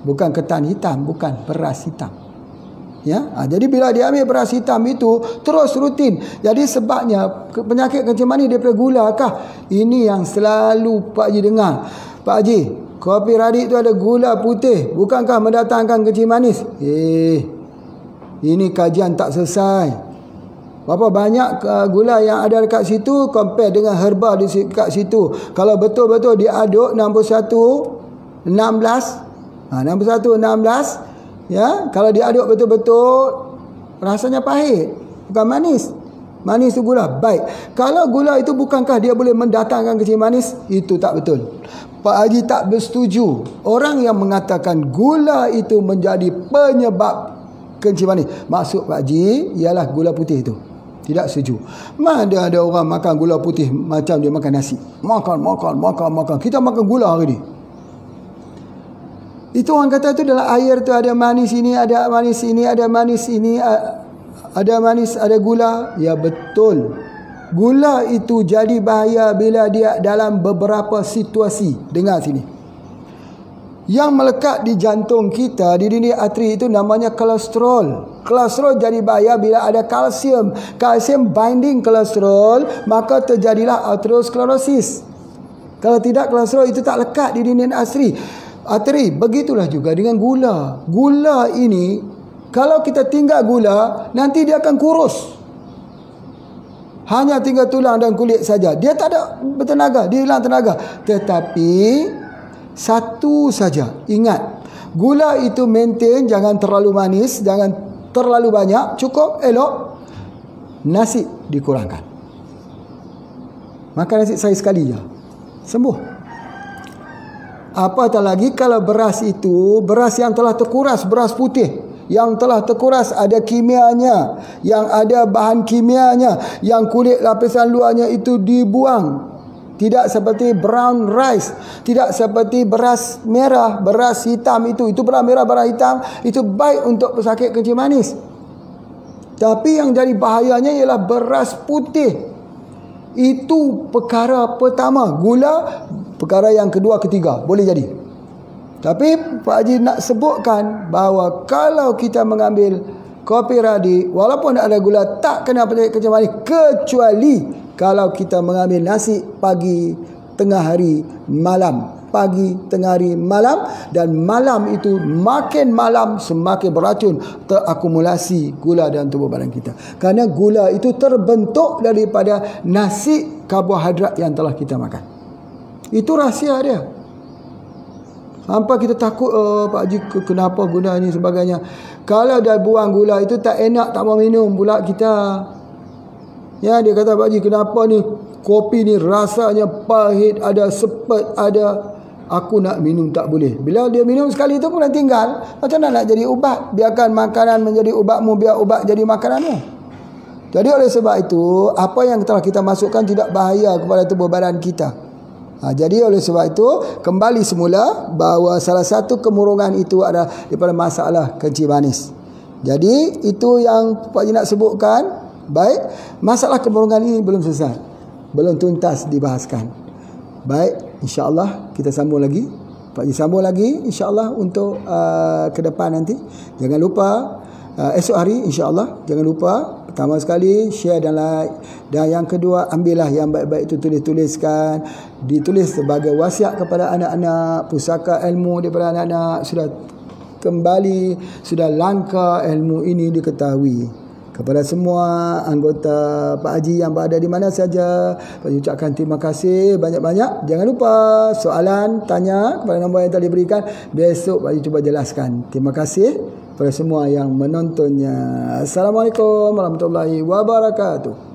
bukan ketan hitam, bukan, beras hitam. Ya, jadi bila dia ambil beras hitam itu terus rutin, jadi sebabnya penyakit kencing manis daripada gula kah? Ini yang selalu Pak Haji dengar. Pak Haji, kopi radik itu ada gula putih, bukankah mendatangkan kencing manis? Ini kajian tak selesai. Berapa banyak gula yang ada dekat situ compare dengan herba dekat situ. Kalau betul-betul diaduk 61 16 ya, kalau diaduk betul-betul rasanya pahit, bukan manis. Manis itu gula. Baik, kalau gula itu bukankah dia boleh mendatangkan kencing manis? Itu tak betul. Pak Haji tak bersetuju orang yang mengatakan gula itu menjadi penyebab kencing manis. Maksud Pak Haji ialah gula putih itu. Tidak setuju. Mana ada orang makan gula putih macam dia makan nasi. Makan. Kita makan gula hari ni. Itu orang kata tu dalam air tu ada manis ini, ada manis ini, ada manis ini, ada manis, ada gula. Ya betul. Gula itu jadi bahaya bila dia dalam beberapa situasi. Dengar sini. Yang melekat di jantung kita, di dinding arteri itu namanya kolesterol. Kolesterol jadi bahaya bila ada kalsium. Kalsium binding kolesterol, maka terjadilah arteriosklerosis. Kalau tidak, kolesterol itu tak lekat di dinding arteri. Begitulah juga dengan gula. Gula ini, kalau kita tinggal gula, nanti dia akan kurus. Hanya tinggal tulang dan kulit saja. Dia tak ada bertenaga, dia hilang tenaga. Tetapi satu saja, ingat, gula itu maintain, jangan terlalu manis, jangan terlalu banyak, cukup elok. Nasi dikurangkan. Makan nasi sehari sekali je, sembuh. Apatah lagi kalau beras itu, beras yang telah terkuras, beras putih yang telah terkuras, ada kimianya, yang ada bahan kimianya, yang kulit lapisan luarnya itu dibuang. Tidak seperti brown rice, tidak seperti beras merah, beras hitam itu beras merah, beras hitam itu baik untuk pesakit kencing manis. Tapi yang jadi bahayanya ialah beras putih. Itu perkara pertama. Gula perkara yang kedua, ketiga boleh jadi. Tapi Pak Haji nak sebutkan bahawa kalau kita mengambil kopi radik, walaupun ada gula, tak kena penyakit kencing manis, kecuali kalau kita mengambil nasi pagi, tengah hari, malam. Pagi, tengah hari, malam. Dan malam itu makin malam semakin beracun, terakumulasi gula dalam tubuh badan kita. Kerana gula itu terbentuk daripada nasi karbohidrat yang telah kita makan. Itu rahsia dia. Sampai kita takut, Pak Haji kenapa gula ni sebagainya. Kalau dah buang gula itu tak enak, tak mau minum pula kita. Ya, dia kata, Pak Haji kenapa ni kopi ni rasanya pahit, ada sepet, ada. Aku nak minum tak boleh. Bila dia minum sekali tu kemudian tinggal, macam mana nak jadi ubat? Biarkan makanan menjadi ubatmu, biar ubat jadi makananmu. Jadi oleh sebab itu, apa yang telah kita masukkan tidak bahaya kepada tubuh badan kita. Jadi oleh sebab itu, kembali semula bahawa salah satu kemurungan itu adalah daripada masalah kencing manis. Jadi itu yang Pak Haji nak sebutkan. Baik, masalah kemurungan ini belum selesai, belum tuntas dibahaskan. Baik, insya-Allah kita sambung lagi. Pak Haji sambung lagi insya-Allah untuk ke depan nanti. Jangan lupa esok hari insya-Allah, jangan lupa pertama sekali share dan like, dan yang kedua ambillah yang baik-baik itu, tulis-tuliskan, ditulis sebagai wasiat kepada anak-anak, pusaka ilmu daripada anak-anak sudah kembali, sudah langka ilmu ini diketahui. Kepada semua anggota Pak Haji yang berada di mana saja, Pak Haji ucapkan terima kasih banyak-banyak. Jangan lupa soalan, tanya kepada nombor yang telah diberikan. Besok Pak Haji cuba jelaskan. Terima kasih. pada semua yang menontonnya. Assalamualaikum warahmatullahi wabarakatuh.